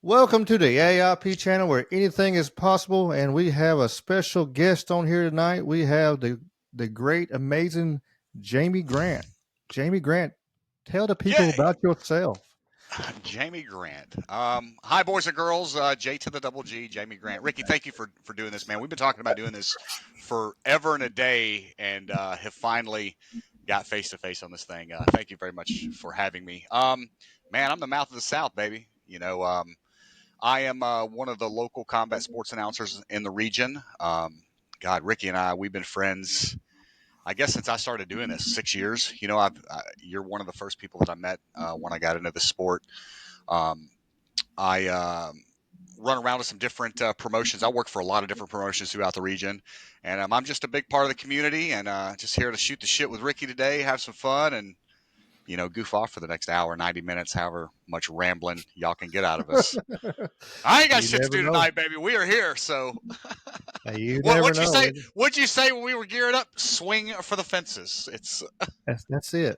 Welcome to the A.I.P channel where anything is possible, and we have a special guest on here tonight. We have the great, amazing Jamie Grant. Jamie Grant, tell the people Yay! about yourself. Jamie Grant. Hi, boys and girls. J to the double G, Jamie Grant. Ricky, thank you for doing this, man. We've been talking about doing this forever and a day, and have finally got face to face on this thing. Thank you very much for having me. Man, I'm the mouth of the South, baby. I am one of the local combat sports announcers in the region. God, Ricky and we've been friends. I guess since I started doing this 6 years. You're one of the first people that I met when I got into the sport. Um, I run around with some different promotions. I work for a lot of different promotions throughout the region, and I'm just a big part of the community. And just here to shoot the shit with Ricky today, have some fun, and goof off for the next hour, 90 minutes, however much rambling y'all can get out of us. I ain't got You shit to never do know. tonight, baby. We are here. So, You what never what you know. say? What'd you say when we were gearing up? Swing for the fences. It's That's it.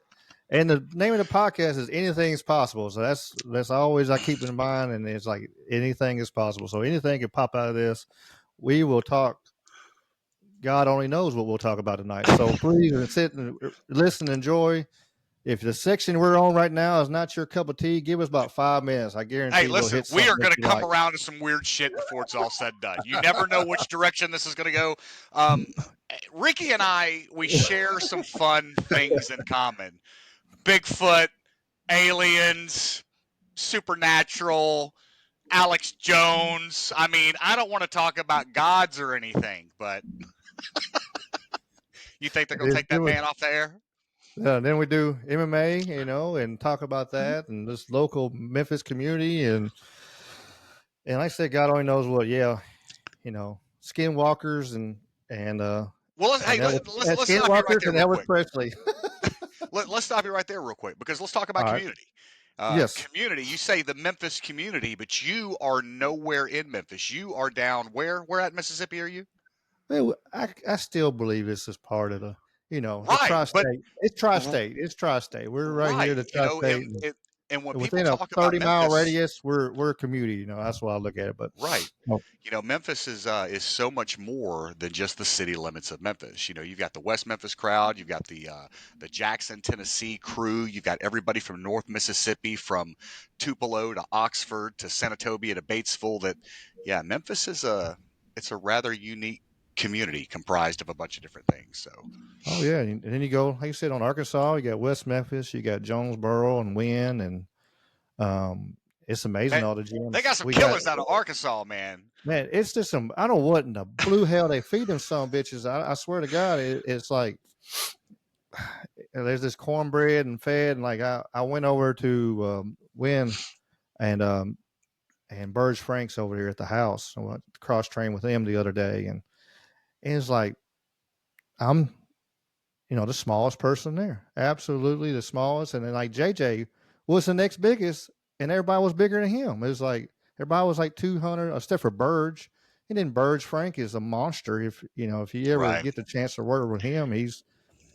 And the name of the podcast is Anything is Possible. So that's always I keep in mind, and it's like anything is possible. So anything can pop out of this. We will talk. God only knows what we'll talk about tonight. So please sit and listen, enjoy. If the section we're on right now is not your cup of tea, give us about 5 minutes. I Hey, guarantee we'll listen, hit we are something that going to you come like. around to some weird shit before it's all said and done. You never know which direction this is going to go. Um, Ricky and we share some fun things in common. Bigfoot, aliens, supernatural, Alex Jones. I mean, I don't want to talk about gods or anything, but you think they're going to take that man off the air? Then we do MMA, and talk about that and this local Memphis community, and like I said, God only knows what. Yeah, skinwalkers and Well, and hey, Elvis, let's stop you right skinwalkers there and real Elvis quick. Presley. Let's stop you right there real quick because let's talk about All right. community. Yes. Community. You say the Memphis community, but you are nowhere in Memphis. You are down where? Where at Mississippi are you? Well, I still believe this is part of the Right, but tri-state. It's tri-state. It's tri-state. We're right here, right, the tri-state, and when and people within a talk about 30-mile Memphis, radius, we're a community. That's why I look at it. But right. oh, Memphis is so much more than just the city limits of Memphis. You've got the West Memphis crowd, you've got the Jackson, Tennessee crew, you've got everybody from North Mississippi, from Tupelo to Oxford to Senatobia to Batesville. Yeah, Memphis it's a rather unique community comprised of a bunch of different things. So, oh yeah, and then you go, like you said, on Arkansas. You got West Memphis. You got Jonesboro and Wynn, and um, it's amazing hey, all the they gyms got some we got. killers out of Arkansas, man. Man, it's just some. I don't know what in the blue hell they feed them some bitches. I swear to God, it's like there's this cornbread and fed, and like I went over to Wynn and Burge Frank's over here at the house. I went cross train with them the other day, and it's like I'm the smallest person there, absolutely the smallest. And then like JJ was the next biggest, and everybody was bigger than him. It was like everybody was like 200, except for Burge. And then Burge Frank is a monster. If you ever Right. get the chance to work with him, he's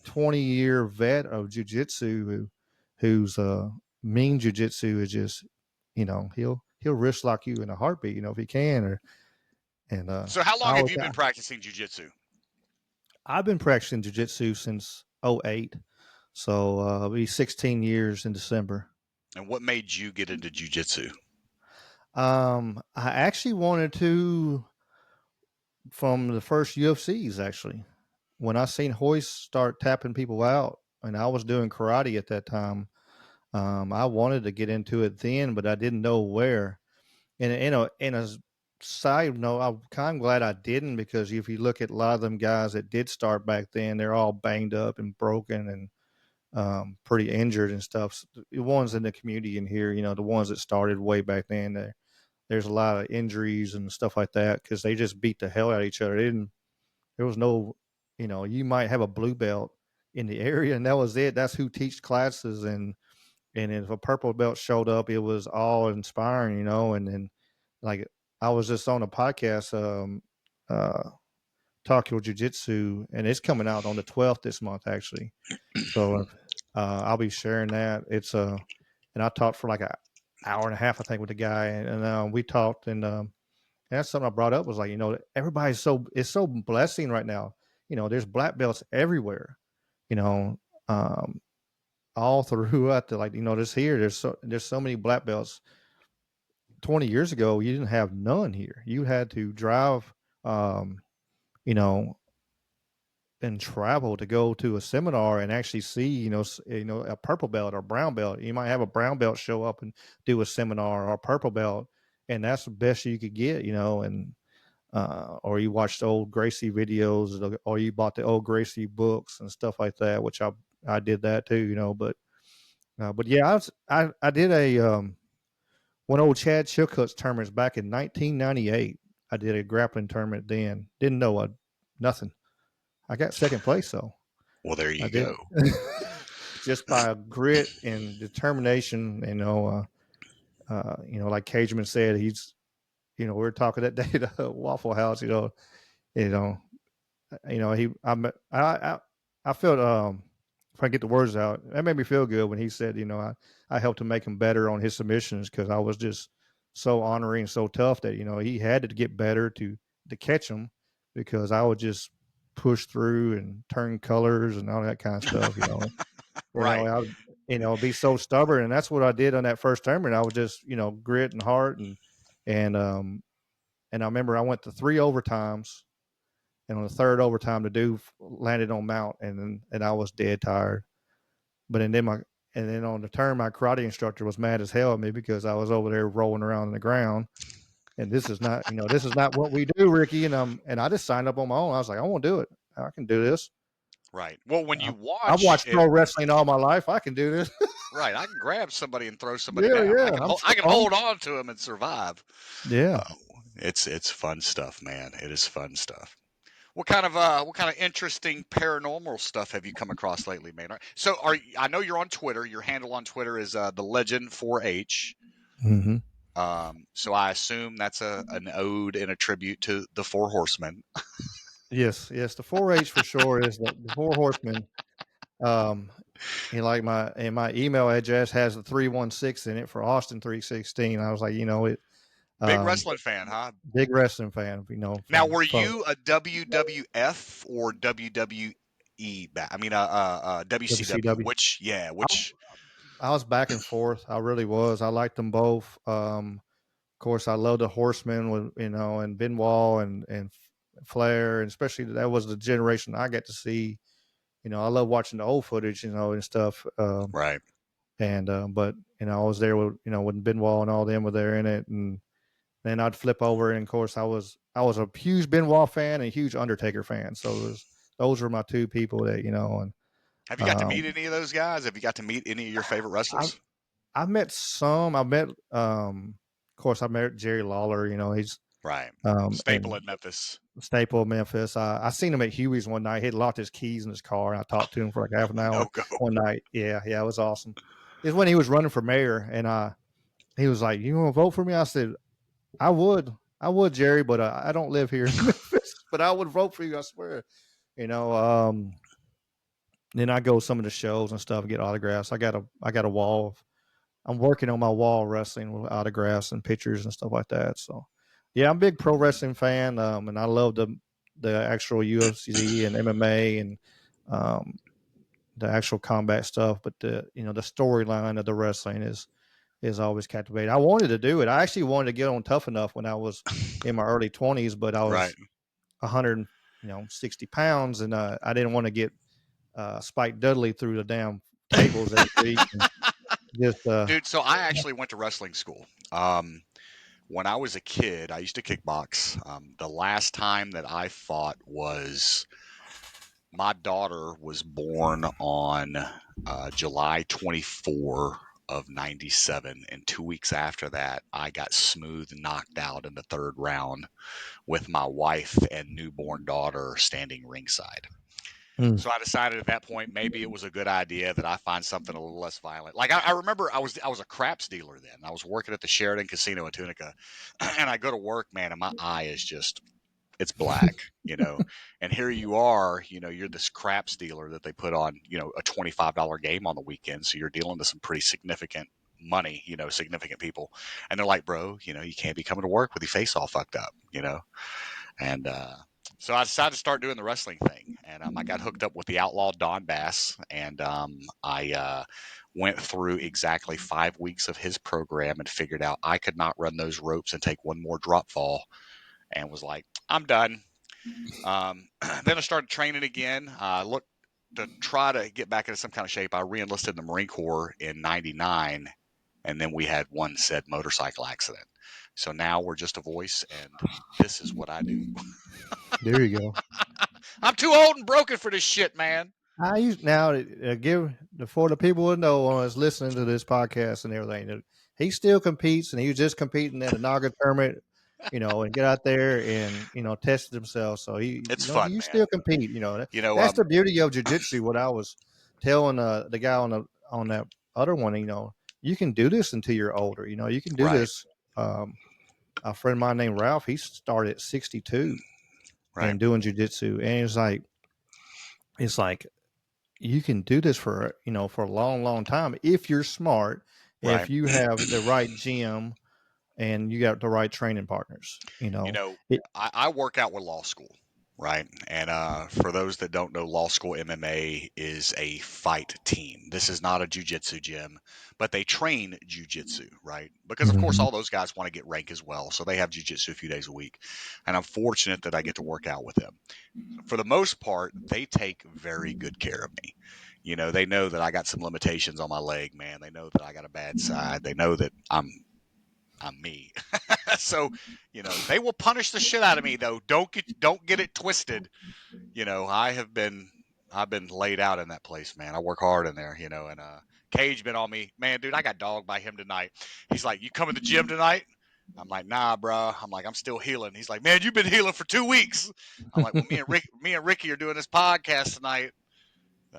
20-year vet of jujitsu who's mean jujitsu is just he'll wrist lock you in a heartbeat, if he can. Or and So, how I long have always you been practicing jujitsu? I've been practicing jujitsu since '08, so it'll be 16 years in December. And what made you get into jujitsu? I actually wanted to from the first UFCs. Actually, when I seen Hoist start tapping people out, and I was doing karate at that time, I wanted to get into it then, but I didn't know where. And in a side note, I'm kind of glad I didn't, because if you look at a lot of them guys that did start back then, they're all banged up and broken and pretty injured and stuff. The ones in the community in here, the ones that started way back then, there's a lot of injuries and stuff like that because they just beat the hell out of each other. There was no, you might have a blue belt in the area and that was it. That's who teach classes, and if a purple belt showed up, it was all inspiring, and then like I was just on a podcast, Tokyo Jiu Jitsu, and it's coming out on the 12th this month actually. So I'll be sharing that. And I talked for like an hour and a half, I think, with the guy, and we talked, and that's something I brought up was like, everybody's it's so blessing right now. There's black belts everywhere. You know, um, all throughout the, like, this here. There's so many black belts. 20 years ago, you didn't have none here. You had to drive, um, you know, and travel to go to a seminar and actually see, a purple belt or brown belt. You might have a brown belt show up and do a seminar or a purple belt, and that's the best you could get, and or you watched old Gracie videos, or you bought the old Gracie books and stuff like that, which I did that too, but yeah, I did a one old Chad Chilcutt's tournaments back in 1998. I did a grappling tournament then. Didn't know nothing. I got second place though. Well, there I you did go. just by grit and determination. Like Cageman said, we were talking that day at the Waffle House. You know, he I felt if I get the words out, that made me feel good when he said, I helped him make him better on his submissions because I was just so honoring and so tough that he had to get better to catch him because I would just push through and turn colors and all that kind of stuff. Right. I would, be so stubborn, and that's what I did on that first tournament. I was just grit and heart and and I remember I went to 3 overtimes, and on the third overtime, the dude landed on mount, and I was dead tired. But and then on the turn, my karate instructor was mad as hell at me because I was over there rolling around on the ground. And this is not what we do, Ricky. And I just signed up on my own. I was like, I won't do it. I can do this. Right. Well, when I, you I've watch watched it, pro wrestling all my life. I can do this. right, I can grab somebody and throw somebody Yeah, down. yeah. I'm I can strong. hold on to them and survive. Yeah. Uh, it's fun stuff, man. It is fun stuff. What kind of interesting paranormal stuff have you come across lately, man? So I know you're on Twitter. Your handle on Twitter is the Legend 4H. Hmm. So I assume that's an ode and a tribute to the Four Horsemen. Yes, yes. The 4-H for sure is the Four Horsemen. Um, and my email address has the 316 in it for Austin 316. I was like, it Big um wrestling fan, huh? big wrestling fan, Now, from were from you a WWF or WWE? I mean, WCW. WCW. Which, yeah, I, which, I was back and forth. I really was. I liked them both. Of course, I love the Horsemen with and Benoit and Flair, and especially that was the generation I got to see. I love watching the old footage, and stuff. right? But I was there with when Benoit and all them were there in it, and then I'd flip over, and of course I was a huge Benoit fan and a huge Undertaker fan. So those were my two people that and Have you got to um, meet any of those guys? Have you got to meet any of your favorite I wrestlers? I met some. I met of course I met Jerry Lawler. He's Right. Staple and in Memphis. staple of Memphis. I seen him at Huey's one night. He'd locked his keys in his car, and I talked to him for like half an No hour go. one night. Yeah, yeah, it was awesome. It's when he was running for mayor, and he was like, "You want to vote for me?" I said, "I would, I would, Jerry, but I don't live here in Memphis. But I would vote for you. I swear." You know. Then I go to some of the shows and stuff, get autographs. I got a wall. I'm working on my wall wrestling with autographs and pictures and stuff like that. So, yeah, I'm a big pro wrestling fan, and I love the actual UFC and MMA and um, the actual combat stuff. But the storyline of the wrestling is always captivating. I wanted to do it. I actually wanted to get on Tough Enough when I was in my early 20s, but I Right. was 100, 60 pounds, and I didn't want to get Spike Dudley through the damn tables every week. And just Dude, so I actually went to wrestling school. When I was a kid, I used to kickbox. The last time that I fought was my daughter was born on July 24 of 97, and 2 weeks after that I got smooth knocked out in the third round with my wife and newborn daughter standing ringside. mm, So I decided at that point maybe it was a good idea that I find something a little less violent. Like I remember I was a craps dealer then. I was working at the Sheraton Casino in Tunica, and I go to work, man, and my eye is just it's black, and here you are, you're this craps dealer that they put on, a $25 game on the weekend, so you're dealing to some pretty significant money, significant people. And they're like, bro, you can't be coming to work with your face all fucked up. And so I decided to start doing the wrestling thing. And I got hooked up with the outlaw Don Bass. And I went through exactly 5 weeks of his program and figured out I could not run those ropes and take one more drop fall, and was like, I'm done. Then I started training again. I looked to try to get back into some kind of shape. I reenlisted in the Marine Corps in '99, and then we had one said motorcycle accident. So now we're just a voice, and this is what I do. There you go. I'm too old and broken for this shit, man. I use now to give for the people who know on us listening to this podcast and everything. He still competes, and he was just competing at a Naga tournament, and get out there and test himself. So It's fun, you man. still compete. You know, That's um, the beauty of jujitsu. What I was telling the guy on that other one, you can do this until you're older. You can do right, this. A friend of mine named Ralph, he started at 62 right, and doing jujitsu, and it's like you can do this for a long, long time if you're smart, right. if you have the right gym and you got the right training partners. You know, It, I work out with law school, right? And for those that don't know, law school MMA is a fight team. This is not a jujitsu gym, but they train jujitsu, right? Because of course Mhm. all those guys want to get rank as well, so they have jujitsu a few days a week, and I'm fortunate that I get to work out with them. For the most part, they take very good care of me. They know that I got some limitations on my leg, man. They know that I got a bad side. They know that I'm me. So, they will punish the shit out of me though. Don't get it twisted. I've been laid out in that place, man. I work hard in there, and Cage been on me. Man, dude, I got dogged by him tonight. He's like, "You coming to the gym tonight?" I'm like, "Nah, bro." I'm like, "I'm still healing." He's like, "Man, you've been healing for 2 weeks." I'm like, "Well, me and Ricky are doing this podcast tonight.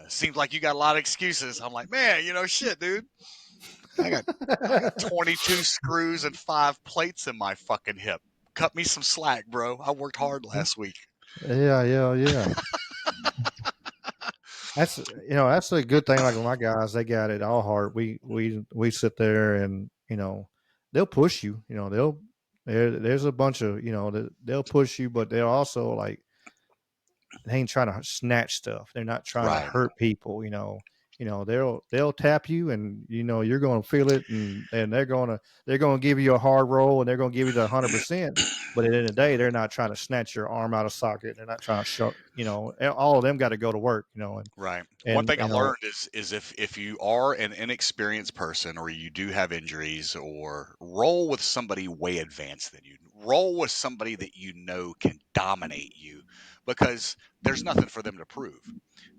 Seems like you got a lot of excuses." I'm like, "Man, shit, dude. I got I got 22 screws and 5 plates in my fucking hip. Cut me some slack, bro. I worked hard last week." yeah, yeah, yeah. That's a good thing. Like with my guys, they got it all hard. We sit there and they'll push you. There's a bunch of they'll push you, but they'll also like they ain't trying to snatch stuff. They're not trying to Right, hurt people. They'll tap you, and you're going to feel it, and they're gonna give you a hard roll, and they're gonna give you the 100%. But at the end of the day, they're not trying to snatch your arm out of socket. They're not trying to show. All of them got to go to work. right. One And thing I learned is if you are an inexperienced person or you do have injuries, or roll with somebody way advanced than you. Roll with somebody that can dominate you, because there's nothing for them to prove.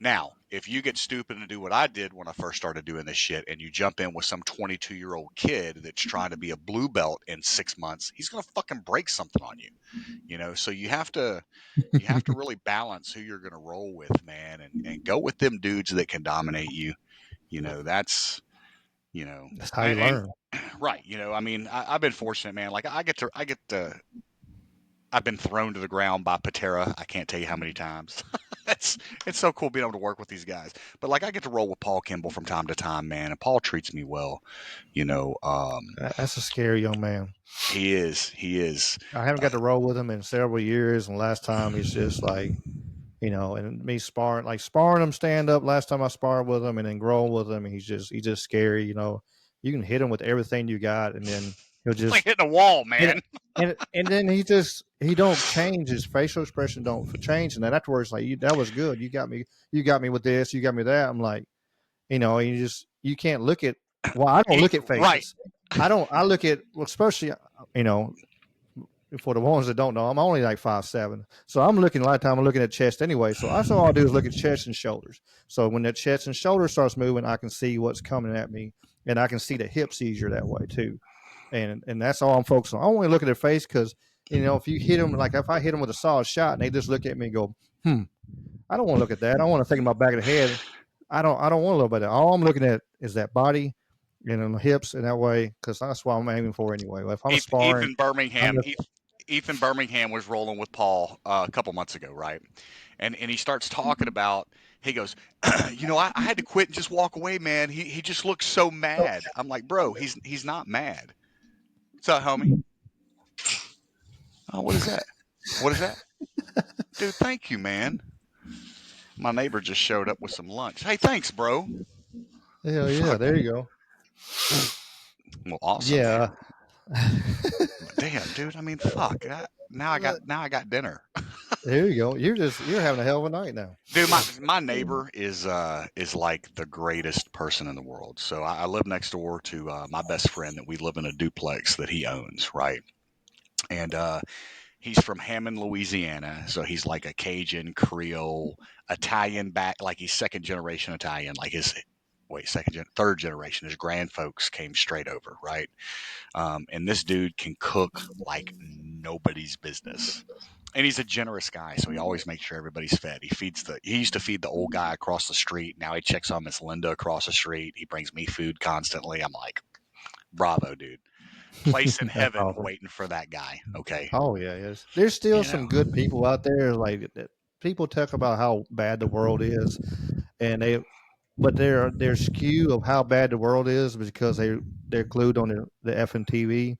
Now, if you get stupid and do what I did when I first started doing this shit, and you jump in with some 22-year-old kid that's trying to be a blue belt in 6 months, he's gonna fucking break something on you. So you have to really balance who you're gonna roll with, man, and go with them dudes that can dominate you. That's you know, that's how you and learn. right. I mean, I've been fortunate, man. Like I've been thrown to the ground by Patera. I can't tell you how many times. it's it's so cool being able to work with these guys. But like I get to roll with Paul Kimball from time to time, man, and Paul treats me well. You know, um, That's a scary young man. he is. He is. I haven't got Uh, to roll with him in several years, and last time he's just like and me sparring him stand up. Last time I sparred with him, and then growing with him, and he's just scary. You can hit him with everything you got, and then he'll it's like just hitting a wall, and man. and then he don't change his facial expression don't change, and then afterwards like that was good. You got me with this, you got me that. I'm like you can't look at. Well, I don't Heath, look at right, faces. I look at, well, especially you know for the ones that don't know, I'm only like 5'7", so I'm looking a lot of time. I'm looking at chest anyway. So all I do is look at chest and shoulders. So when the chest and shoulders starts moving, I can see what's coming at me, and I can see the hips easier that way too. And that's all I'm focused on. I only look at their face because if you hit them, like if I hit them with a solid shot and they just look at me and go, I don't want to look at that. I want to think about back of the head. I don't want to look at that. All I'm looking at is that body and the hips in that way because that's what I'm aiming for anyway. If I'm sparring, Ethan I'm Birmingham. just Ethan Birmingham was rolling with Paul a couple months ago, right? And he starts talking about He goes, I had to quit and just walk away, man. He just looks so mad. I'm like, bro, he's not mad. What's up, homie? Oh, what is that? What is that? Dude, thank you, man. My neighbor just showed up with some lunch. Hey, thanks, bro. Hell yeah, Fuck. there you go. Well, awesome, Yeah. man. But damn, dude. I mean, fuck. Now I got dinner. There you go. You're having a hell of a night now. Dude, my neighbor is like the greatest person in the world. So I live next door to my best friend that we live in a duplex that he owns, right? And he's from Hammond, Louisiana. So he's like a Cajun, Creole, Italian back, like he's second generation Italian. Like his third generation. His grandfolks came straight over, right? And this dude can cook like nobody's business. And he's a generous guy, so he always makes sure everybody's fed. He used to feed the old guy across the street. Now he checks on Miss Linda across the street. He brings me food constantly. I'm like, bravo, dude. Place in That's heaven awesome. waiting for that guy. Okay. Oh yeah, yes. There's still You know. some good people out there. Like that, people talk about how bad the world is, and but their skew of how bad the world is because they're glued on the effing TV,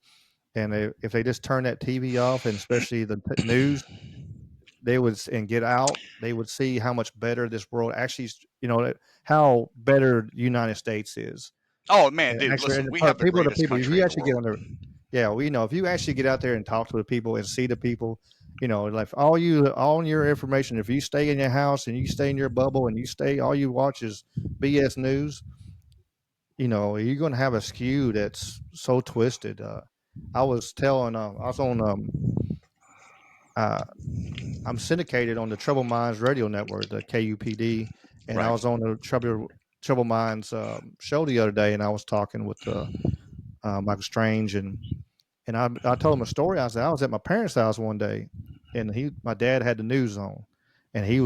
and if they just turn that TV off, and especially the news, they would and get out, they would see how much better this world actually, how better the United States is. Oh man, And dude, actually, listen, and we have the people to greatest people, if country you in the actually get world. on there, yeah, we know if you actually get out there and talk to the people and see the people, like all your information. If you stay in your house and you stay in your bubble and you stay, all you watch is BS news. You're going to have a skew that's so twisted. I was on, uh, I'm syndicated on the Trouble Minds radio network, the KUPD, and I Right. was on the Trouble Minds show the other day, and I was talking with Michael Strange, and I told him a story. I said I was at my parents' house one day, and my dad had the news on, and he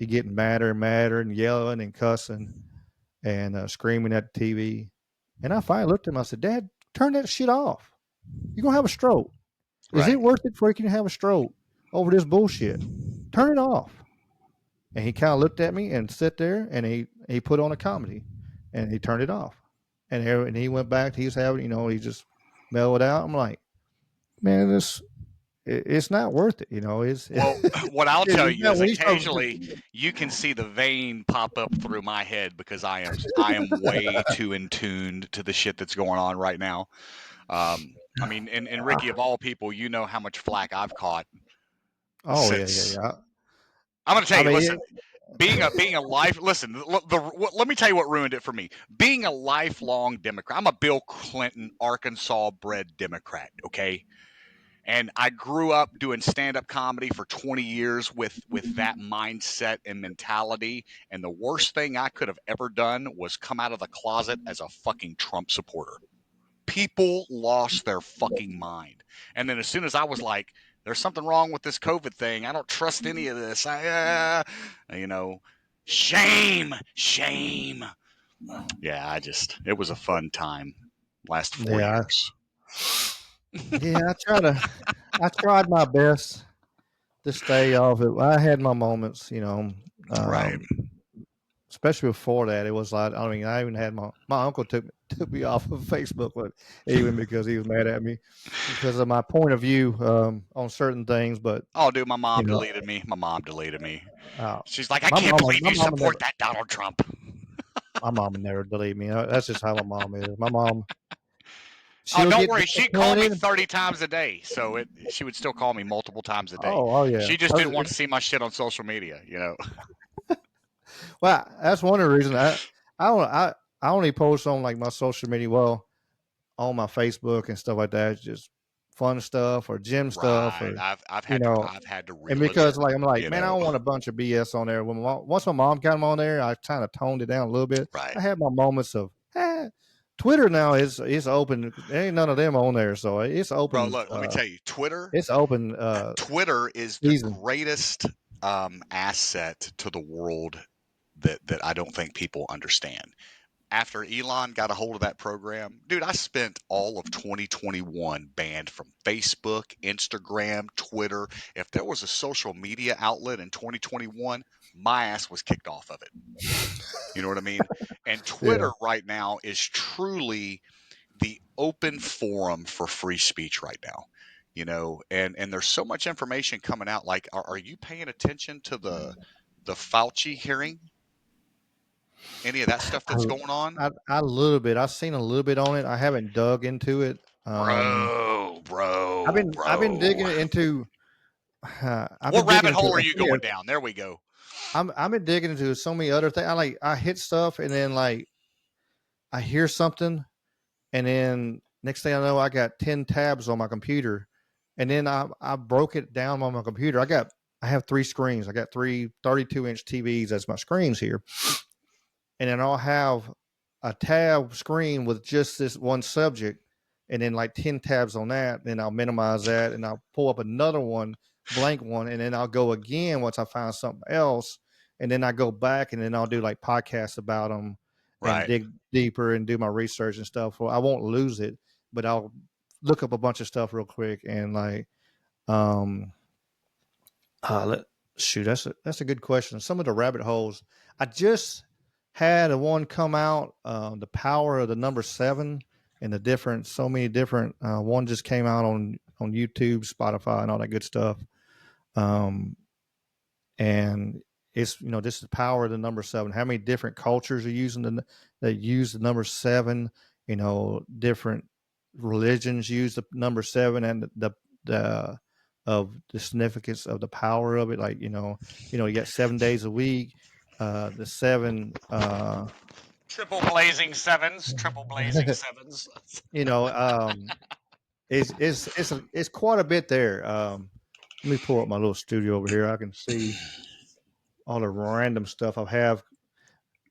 getting madder and madder and yelling and cussing and screaming at the TV. And I finally looked at him. I said, "Dad, turn that shit off. You're gonna have a stroke. Is Right. it worth it for you to have a stroke over this bullshit? Turn it off." And he kind of looked at me and sit there, and he put on a comedy, and he turned it off, and he went back. He was having, he just mellowed out. I'm like, man, it's not worth it. Well, what I'll tell It's you not is when you start. occasionally you can see the vein pop up through my head because I am way too in tuned to the shit that's going on right now. I mean, and Ricky, of all people, you know how much flack I've caught Oh yeah, yeah, since. yeah. I'm going to tell I you. mean, Listen, being a life. Listen, let me tell you what ruined it for me. Being a lifelong Democrat. I'm a Bill Clinton, Arkansas bred Democrat. Okay. And I grew up doing stand-up comedy for 20 years with that mindset and mentality, and the worst thing I could have ever done was come out of the closet as a fucking Trump supporter. People lost their fucking mind. And then as soon as I was like, there's something wrong with this COVID thing, I don't trust any of this, you know shame, shame. Yeah, it was a fun time. Last 4 yeah, years. yeah. I tried my best to stay off it. I had my moments, Right. um, especially before that. It was like, I mean, I even had my uncle took me off of Facebook, but even because he was mad at me because of my point of view on certain things. But Oh, dude, my you mom know, deleted me. My mom deleted me. uh, She's like, I can't believe my you mama support never, that Donald Trump. my mama never deleted me. That's just how my mom is. My mom, Oh, she'll don't get worry. She'd call me disappointed. 30 times a day. So she would still call me multiple times a day. Oh yeah. She just didn't want to see my shit on social media. Well, that's one of the reasons I don't I only post on like my social media. Well, on my Facebook and stuff like that. It's just fun stuff or gym stuff Right. or I've you had to know. I've had to And reel it because in, like I'm like, you man, I know. don't want a bunch of BS on there. Once my mom got on there, I kind of toned it down a little bit. Right. I had my moments of Twitter now is open. There ain't none of them on there, so it's Bro, open. look, let me tell you, Twitter It's open Twitter is the season. greatest asset to the world that I don't think people understand. After Elon got a hold of that program, dude, I spent all of 2021 banned from Facebook, Instagram, Twitter. If there was a social media outlet in 2021, my ass was kicked off of it. You know what I mean? And Yeah. Twitter right now is truly the open forum for free speech right now. And there's so much information coming out. Like, are you paying attention to the Fauci hearing? Any of that stuff I, that's going on? I a little bit. I've seen a little bit on it. I haven't dug into it. Bro, bro, I've been bro. digging into. I've been What digging rabbit into hole are it. you going down? There we go. I've been digging into so many other things. I hit stuff and then like I hear something and then next thing I know I got 10 tabs on my computer and then I broke it down on my computer. I have three screens. I got three 32-inch TVs as my screens here. And then I'll have a tab screen with just this one subject and then like 10 tabs on that. Then I'll minimize that and I'll pull up another one, blank one, and then I'll go again once I find something else. And then I go back and then I'll do like podcasts about them and Right. dig deeper and do my research and stuff. Well, I won't lose it, but I'll look up a bunch of stuff real quick and like, um, let, shoot, that's a good question. Some of the rabbit holes. I just had a one come out, the power of the number seven, and the different, so many different. One just came out on YouTube, Spotify, and all that good stuff. Um, and it's this is the power of the number seven. How many different cultures are using that use the number seven? Different religions use the number seven and the of the significance of the power of it. Like you got 7 days a week. The seven. Triple blazing sevens. Triple blazing sevens. you know, um, it's quite a bit there. Let me pull up my little studio over here. I can see all the random stuff I have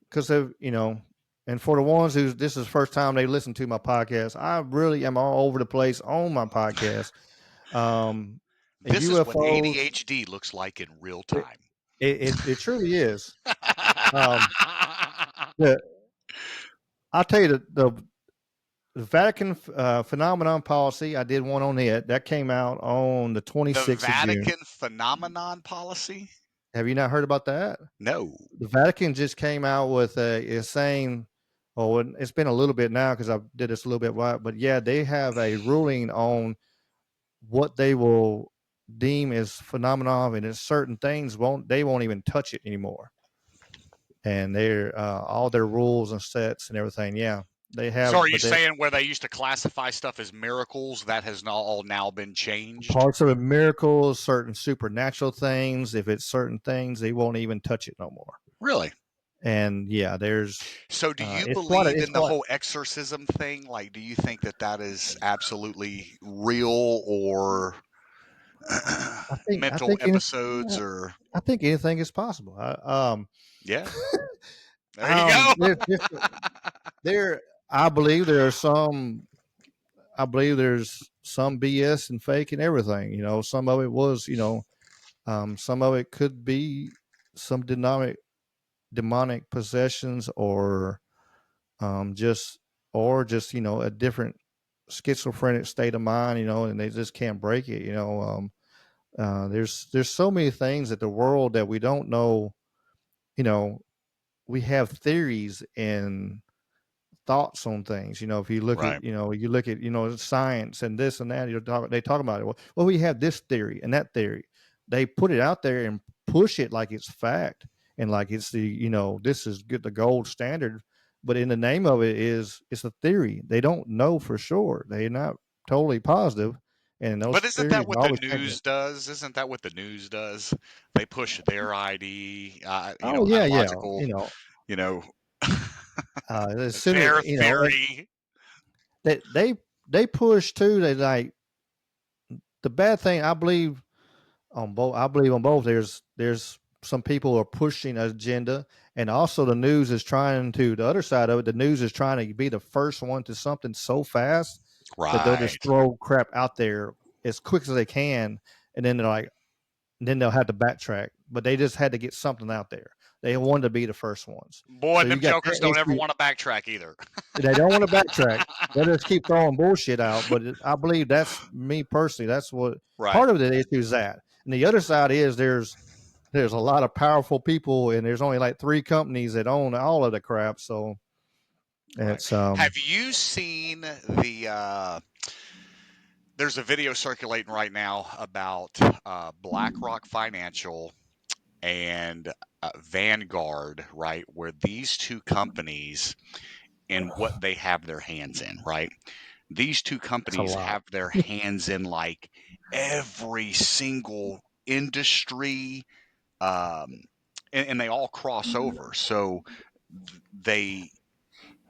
because of and for the ones who this is the first time they listen to my podcast, I really am all over the place on my podcast. Um, This is what UFOs, ADHD looks like in real it time. it truly is. Um, the, I'll tell you the Vatican phenomenon policy. I did one on it that came out on the The 26th of June. Vatican phenomenon policy? Have you not heard about that? No. The Vatican just came out with is saying, oh, it's been a little bit now because I did this a little bit while, but yeah, they have a ruling on what they will deem as phenomenon, and it's certain things won't even touch it anymore, and they're all their rules and sets and everything. Yeah, they So have, are you but they saying where they used to classify stuff as miracles, that has not all now been changed? parts of it miracles, certain supernatural things. If it's certain things, they won't even touch it no more. Really? And yeah, there's So do you it's quite believe it's in the quite whole exorcism thing? Like, do you think that that is absolutely real, or I mental think episodes, or I think anything is possible. yeah? There you go. There's different. There, I believe there are some. I believe there's some BS and fake and everything. Some of it was. Some of it could be some demonic possessions just just a different schizophrenic state of mind. And they just can't break it. There's so many things that the world that we don't know. You know, we have theories and thoughts on things. If you look Right. at science and this and that, they talk about it. Well, we have this theory and that theory. They put it out there and push it like it's fact and like it's this is good, the gold standard. But in the name of it is it's a theory. They don't know for sure. They're not totally positive, and those But isn't theories that what the always change. news does? Isn't that what the news does? They push their ID, Oh yeah, yeah. unlogical, you know, As soon as their theory. they push too. They like the bad thing. I believe on both. I believe on both. There's some people who are pushing an agenda, and also the news is trying to the other side of it. The news is trying to be the first one to something so fast that they'll just Right. throw crap out there as quick as they can, and then they're like, and then they'll have to backtrack. But they just had to get something out there. They wanted to be the first ones. Boy, So and you them got jokers that don't ever issue. want to backtrack either. They don't want to backtrack. They just keep throwing bullshit out. But I believe that's me personally. That's what Right. part of the issue is that. And the other side is there's a lot of powerful people, and there's only like 3 companies that own all of the crap. So Right. it's Have you seen the? There's a video circulating right now about BlackRock Financial and Vanguard, right? Where these two companies and what they have their hands in, right? These two it's a companies lot. have their hands in like every single industry, um, and they all cross over. So they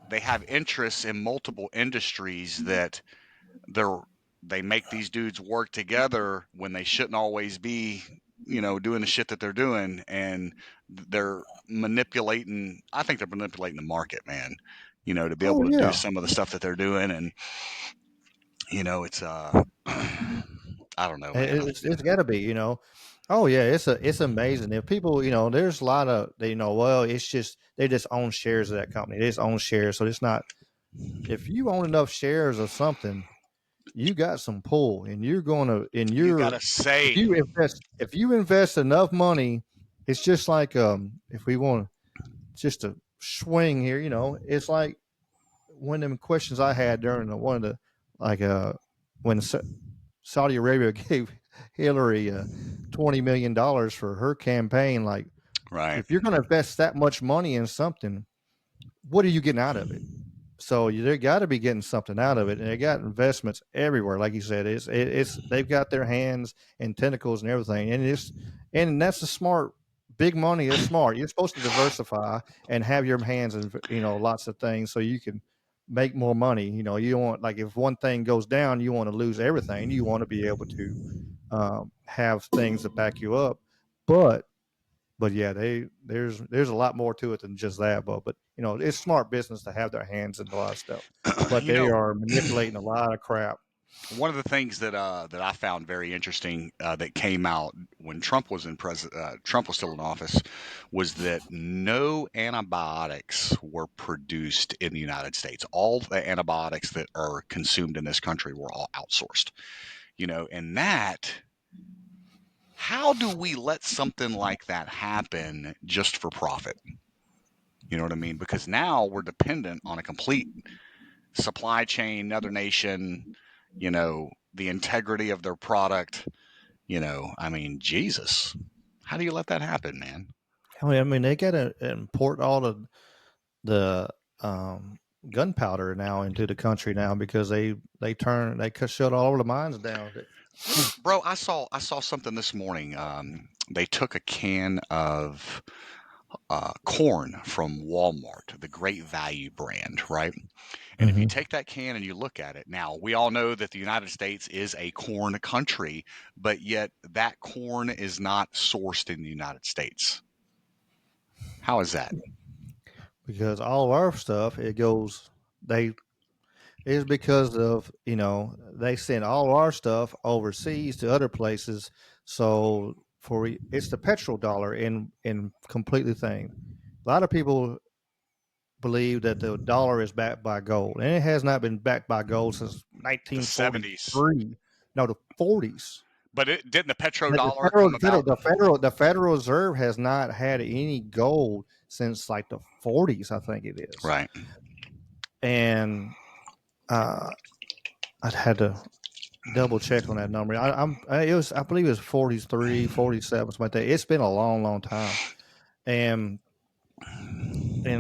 they have interests in multiple industries that they're they make these dudes work together when they shouldn't always be, doing the shit that they're doing, and they're manipulating. I think they're manipulating the market, man. To be Oh able to do yeah, some of the stuff that they're doing, and it's I don't know, man. it's got to be. Oh yeah, it's amazing. If people, there's a lot of well, it's just they just own shares of that company. They just own shares, so it's not. If you own enough shares of something, you got some pull, and you're going to, and You gotta you're say, if you invest enough money, it's just like if we want just to swing here, it's like one of them questions I had during one of the like when Saudi Arabia gave Hillary $20 million for her campaign. Like, right? if you're going to invest that much money in something, what are you getting out of it? So they got to be getting something out of it, and they got investments everywhere. Like you said, it's they've got their hands and tentacles and everything, and that's the smart. Big money is smart. You're supposed to diversify and have your hands in lots of things so you can make more money. You don't want, like, if one thing goes down, you want to lose everything. You want to be able to have things that back you up, but yeah, there's a lot more to it than just that. But it's smart business to have their hands in a lot of stuff. But you they know, are manipulating a lot of crap. One of the things that I found very interesting that came out when Trump was still in office, was that no antibiotics were produced in the United States. All the antibiotics that are consumed in this country were all outsourced. And that, how do we let something like that happen just for profit? You know what I mean? Because now we're dependent on a complete supply chain, another nation, the integrity of their product. I mean, Jesus, how do you let that happen, man? I mean, they got to import all of the gunpowder now into the country now because they shut all the mines down. Bro, I saw something this morning. They took a can of corn from Walmart, the Great Value brand, right? And if you Mm-hmm. take that can and you look at it, now we all know that the United States is a corn country, but yet that corn is not sourced in the United States. How is that? Because all of our stuff, it goes they is because of they send all our stuff overseas to other places. So it's the petrodollar in completely thing. A lot of people believe that the dollar is backed by gold, and it has not been backed by gold since The 70s. 1943. No, the 40s. But didn't the The petrodollar federal, come the federal, about? the federal, the Federal Reserve has not had any gold since like the 40s, I think it is. Right. And uh, I'd had to double check on that number. I believe it was 43, 47, something like that. It's been a long, long time. And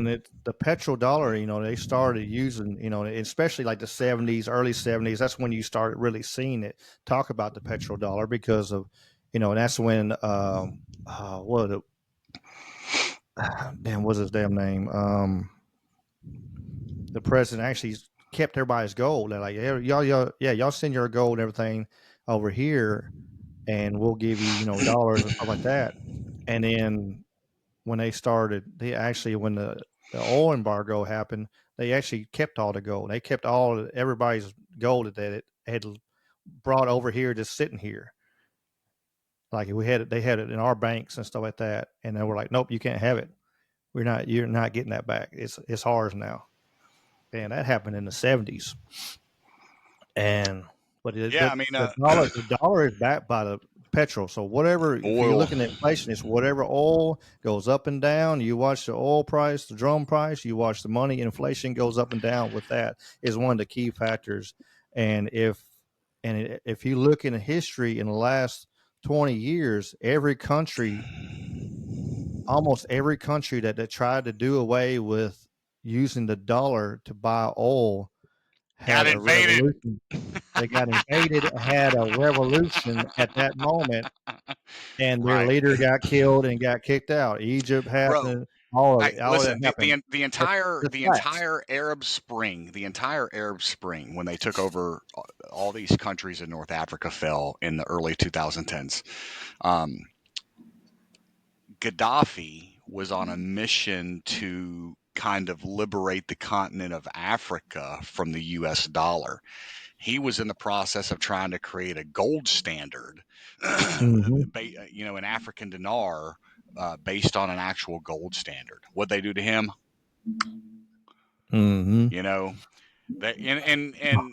the petrodollar, they started using, especially like the 70s, early 70s. That's when you started really seeing it talk about the petrodollar because of, and that's when what damn what's his damn name? The president actually kept everybody's gold. They're like, "Hey, y'all send your gold and everything over here, and we'll give you, dollars and stuff like that." And then when when the oil embargo happened, they actually kept all the gold. They kept everybody's gold that it had brought over here, just sitting here. Like they had it in our banks and stuff like that. And then we're like, nope, you can't have it. You're not getting that back. It's ours now. And that happened in the 70s. And but Yeah, I mean, the dollar is backed by the petrol. So whatever, if you're Oil. looking at inflation, it's whatever oil goes up and down. You watch the oil price, the drum price. You watch the money. Inflation goes up and down. With that is one of the key factors. And if you look in history in the last 20 years, every country, almost every country that tried to do away with using the dollar to buy oil Got had a invaded. revolution. They got invaded, had a revolution at that moment, and their Right, leader got killed and got kicked out. Egypt bro. happened, all of I it, all of that listen. happened. The That's entire the the facts. entire Arab Spring, when they took over all these countries in North Africa, fell in the early 2010s. Um, Gaddafi was on a mission to kind of liberate the continent of Africa from the U.S. dollar. He was in the process of trying to create a gold standard, Hmm. an African dinar based on an actual gold standard. What they do to him, Hmm. you know, they, and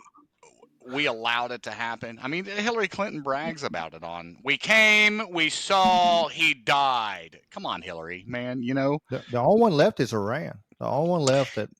we allowed it to happen. I mean, Hillary Clinton brags about it on "We came, we saw, he died." Come on, Hillary, man, The only one left is Iran. The only one left that,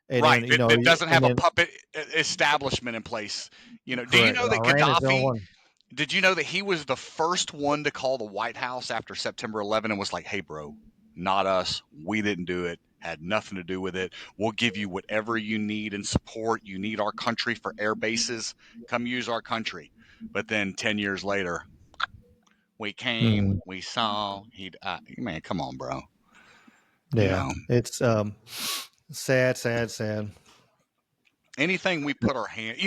and right? then That doesn't and have a then puppet establishment in place. Do you correct. know that Iran is the only Gaddafi one. Did you know that he was the first one to call the White House after September 11 and was like, "Hey, bro, not us. We didn't do it. Had nothing to do with it. We'll give you whatever you need and support. You need our country for air bases. Come use our country." But then 10 years later, we came, Mm, we saw. Man, come on, bro. You yeah, know, it's sad, sad, sad. anything we put our hand,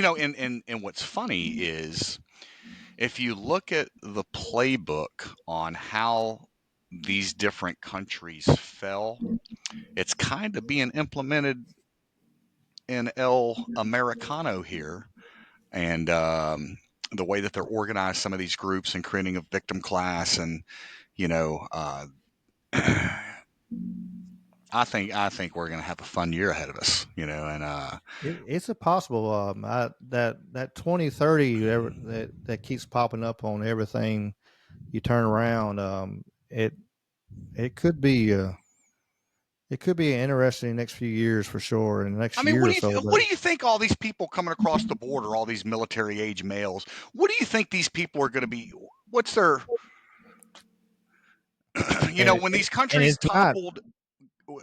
and what's funny is if you look at the playbook on how these different countries fell, it's kind of being implemented in El Americano here. And the way that they're organized, some of these groups, and creating a victim class. And, you know, uh, I think we're going to have a fun year ahead of us, and It's a possible that 2030 that keeps popping up on everything you turn around. It it could be it could be interesting next few years for sure, in the I next mean, year or so. But what do you think all these people coming across the border, all these military age males, what do you think these people are going to be? What's their, and when these and countries toppled?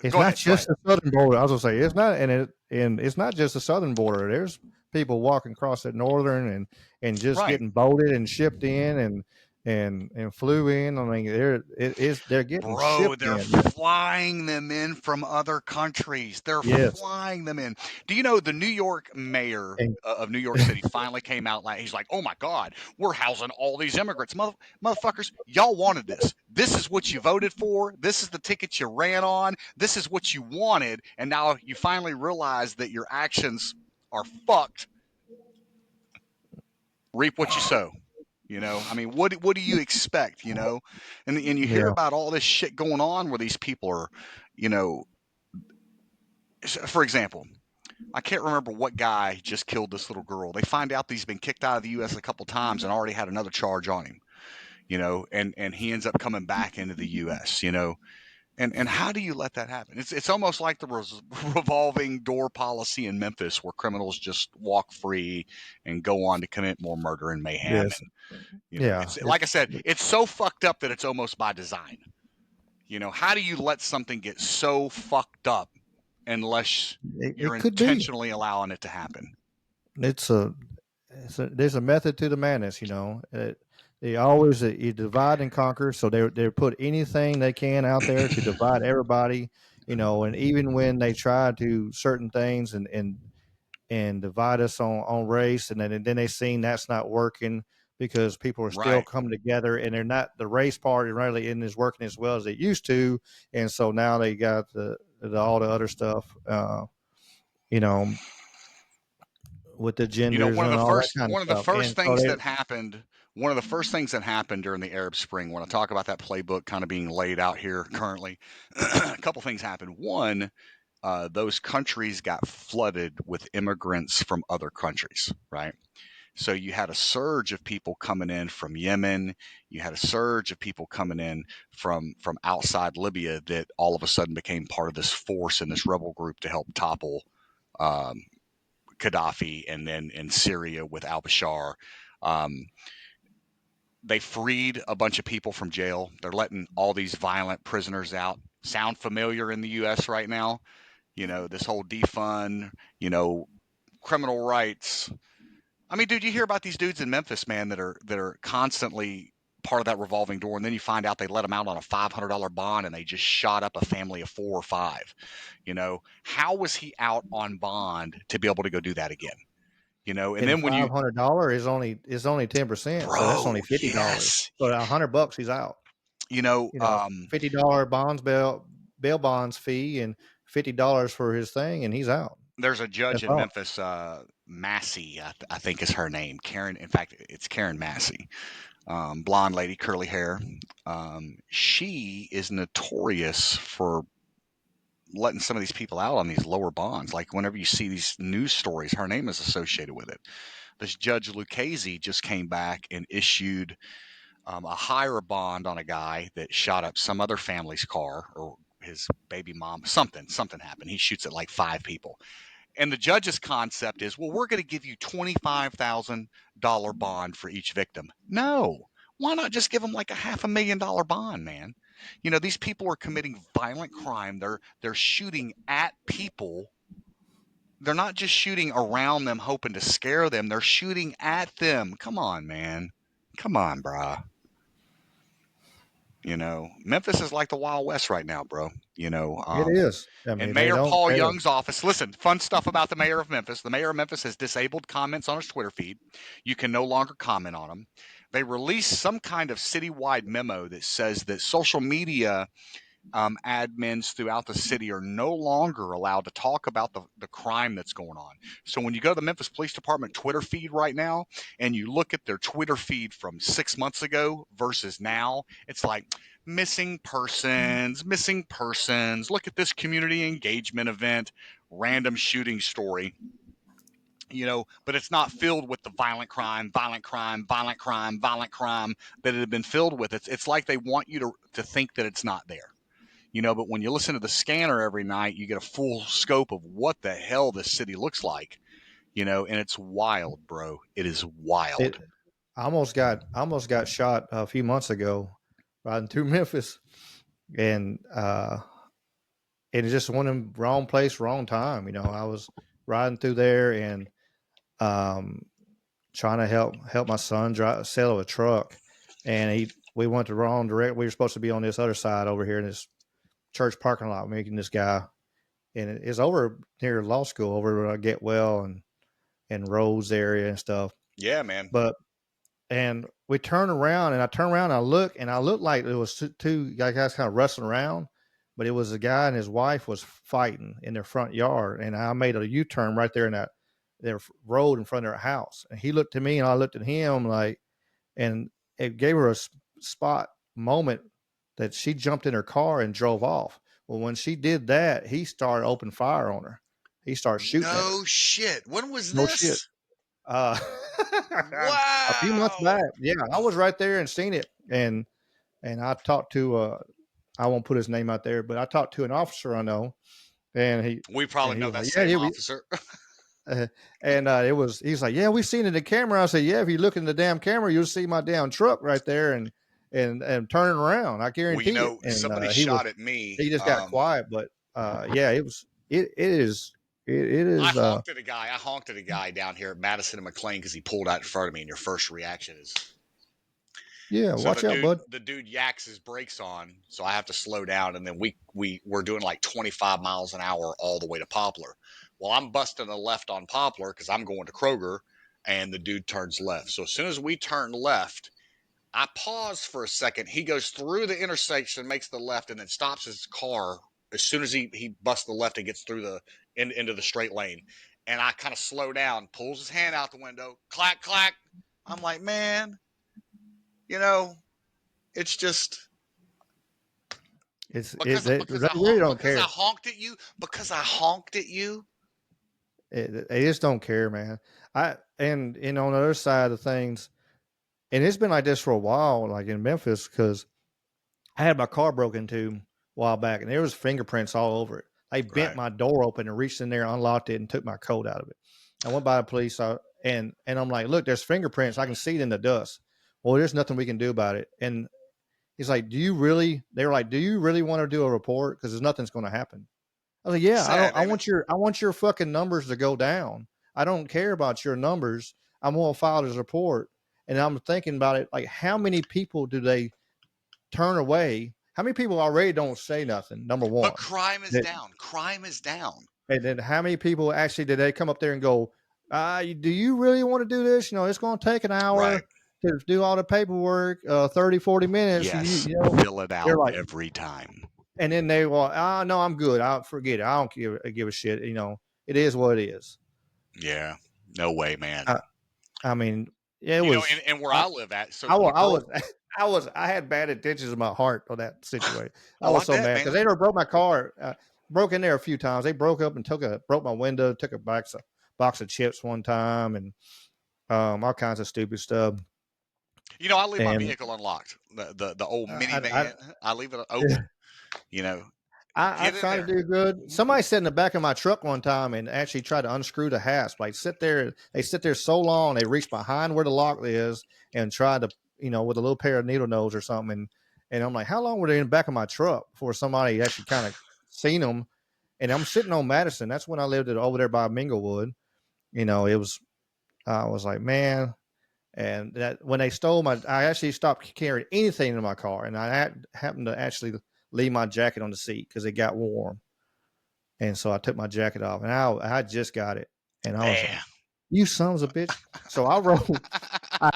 it's Go not ahead, go just ahead. the southern border. I was gonna say it's not, and it's not just the southern border. There's people walking across the northern and just Right. getting boated and shipped in and flew in. I mean, they're getting Bro, shipped they're in, man. flying them in from other countries. They're Yes, flying them in. Do you know the New York mayor and of New York City finally came out? He's like, "Oh my God, we're housing all these immigrants, motherfuckers! Y'all wanted this. This is what you voted for. This is the ticket you ran on. This is what you wanted, and now you finally realize that your actions are fucked. Reap what you sow." I mean, what do you expect? And you hear yeah, about all this shit going on where these people are, you know, for example, I can't remember what guy just killed this little girl. They find out that he's been kicked out of the U.S. a couple times and already had another charge on him. And he ends up coming back into the U.S. And how do you let that happen? It's almost like the revolving door policy in Memphis, where criminals just walk free and go on to commit more murder and mayhem. yes, And yeah. it's like I said, it's so fucked up that it's almost by design. How do you let something get so fucked up unless you're It could be. intentionally allowing it to happen? It's a, there's a method to the madness. They always you divide and conquer. So they put anything they can out there to divide everybody. And even when they try to certain things and divide us on race, and then they seen that's not working because people are still Right. coming together, and they're not, the race part really isn't working as well as it used to, and so now they got all the other stuff, you know, with the genders and all that kind of One of the stuff, first and so things they that happened one of the first things that happened during the Arab Spring, when I talk about that playbook kind of being laid out here currently, a couple things happened. One, those countries got flooded with immigrants from other countries, right? So you had a surge of people coming in from Yemen. You had a surge of people coming in from outside Libya that all of a sudden became part of this force and this rebel group to help topple um, Gaddafi, and then in Syria with al-Bashar. Um, they freed a bunch of people from jail. They're letting all these violent prisoners out. Sound familiar in the U.S. right now? This whole defund, criminal rights. I mean, dude, you hear about these dudes in Memphis, man, that are constantly part of that revolving door, and then you find out they let them out on a $500 bond, and they just shot up a family of 4 or 5. How was he out on bond to be able to go do that again? And And the then when you, $500 is only 10%, so that's only bro, $50. yes, So $100 he's out. you know, You know, um, $50 bail bonds fee and $50 for his thing, and he's out. there's a judge That's in all. Memphis, Massey, I think is her name. Karen. In fact, it's Karen Massey, blonde lady, curly hair. She is notorious for letting some of these people out on these lower bonds. Like whenever you see these news stories, her name is associated with it. This Judge Lucchese just came back and issued a higher bond on a guy that shot up some other family's car or his baby mom. Something happened. He shoots at like 5 people. And the judge's concept is, well, we're going to give you $25,000 bond for each victim. No, why not just give them like a $500,000 bond, man? These people are committing violent crime. They're shooting at people. They're not just shooting around them, hoping to scare them. They're shooting at them. Come on, man. Come on, brah. Memphis is like the Wild West right now, bro. It is. I In mean, Mayor Paul they don't. Young's office, listen, fun stuff about the mayor of Memphis. The mayor of Memphis has disabled comments on his Twitter feed. You can no longer comment on them. They released some kind of citywide memo that says that social media admins throughout the city are no longer allowed to talk about the crime that's going on. So when you go to the Memphis Police Department Twitter feed right now and you look at their Twitter feed from 6 months ago versus now, it's like missing persons. Look at this community engagement event, random shooting story. But it's not filled with the violent crime, violent crime, violent crime, violent crime that it had been filled with. It's like they want you to think that it's not there. But when you listen to the scanner every night, you get a full scope of what the hell this city looks like, and it's wild, bro. It is It wild. I almost got shot a few months ago riding through Memphis, and it's just one of them wrong place, wrong time. I was riding through there and um, trying to help my son sell a truck, and we went the wrong direct. We were supposed to be on this other side over here in this church parking lot, making this guy, and it's over near law school, over Get Well and Rose area and stuff. Yeah, man. But and we turn around, and I turn around, and I looked like it was two guys kind of wrestling around, but it was a guy and his wife was fighting in their front yard, and I made a U-turn right there in that their road in front of their house, and he looked at me, and I looked at him like, and it gave her a spot moment that she jumped in her car and drove off. Well, when she did that, he started open fire on her. He started shooting at her. No shit. When was No shit. this? Uh, a few months Wow. back, yeah, I was right there and seen it, and I talked to I won't put his name out there, but I talked to an officer I know, and he We and probably he know was that like, yeah, same yeah, officer. and it was he's like, yeah, we seen it in the camera. I said, yeah, if you look in the damn camera, you'll see my damn truck right there, and turning around. I Well, guarantee it. And somebody shot at me. he just got quiet, but yeah, it is it is I honked at a guy down here at Madison and McLean because he pulled out in front of me, and your first reaction is, yeah. so Watch out, bud. the dude yaks his brakes on, so I have to slow down, and then we're doing like 25 miles an hour all the way to Poplar. Well, I'm busting a left on Poplar because I'm going to Kroger, and the dude turns left. So as soon as we turn left, I pause for a second. He goes through the intersection, makes the left, and then stops his car as soon as he busts the left and gets through into the straight lane. And I kind of slow down, pulls his hand out the window, clack clack. I'm like, man, you know, it's just They really don't because I care. honked at you, because I honked at you. They just don't care, man. And on the other side of things, and it's been like this for a while, like in Memphis, because I had my car broken into a while back, and there was fingerprints all over it. They bent Right. my door open and reached in there, unlocked it, and took my coat out of it. I went by the police, and I'm like, "Look, there's fingerprints. I can see it in the dust." Well, there's nothing we can do about it. And he's like, "Do you really?" They were like, "Do you really want to do a report? Because there's nothing's going to happen." I was like, "Yeah, I don't. Sad, ain't it? I want your fucking numbers to go down. I don't care about your numbers. I'm going to file this report." And I'm thinking about it, like, how many people do they turn away? How many people already don't say nothing? Number But one, crime is that, down. Crime is down. and then how many people actually did they come up there and go, "Do you really want to do this? You know, it's going to take an Right. hour to do all the paperwork, 30, 40 minutes. Yes. You know." Fill it They're out like, every time. and then they will, no, I'm good. I'll forget it. I don't give a shit. You know, it is what it is. Yeah. No way, man. I, I mean, it You know, was. and where I, I live at, so I when was, a I girl, was, I had bad intentions in my heart on that situation. I oh, I was so bet, mad because man. they never broke my car. Broke in there a few times. They broke up and broke my window, took a box of chips one time, and all kinds of stupid stuff. You know, I leave my And vehicle unlocked. The old I, minivan, I leave it open. You know, I get in try to there. do good. Somebody sat in the back of my truck one time and actually tried to unscrew the hasp. Like sit there, they sit there so long, they reach behind where the lock is and tried to, with a little pair of needle nose or something. And I'm like, how long were they in the back of my truck before somebody actually kind of seen them? And I'm sitting on Madison. That's when I lived over there by Minglewood. It was, I was like, man. And that when they stole I actually stopped carrying anything in my car, and happened to actually leave my jacket on the seat because it got warm. And so I took my jacket off, and I just got it, and I was like, Man. "You sons of a bitch!" So I rode. I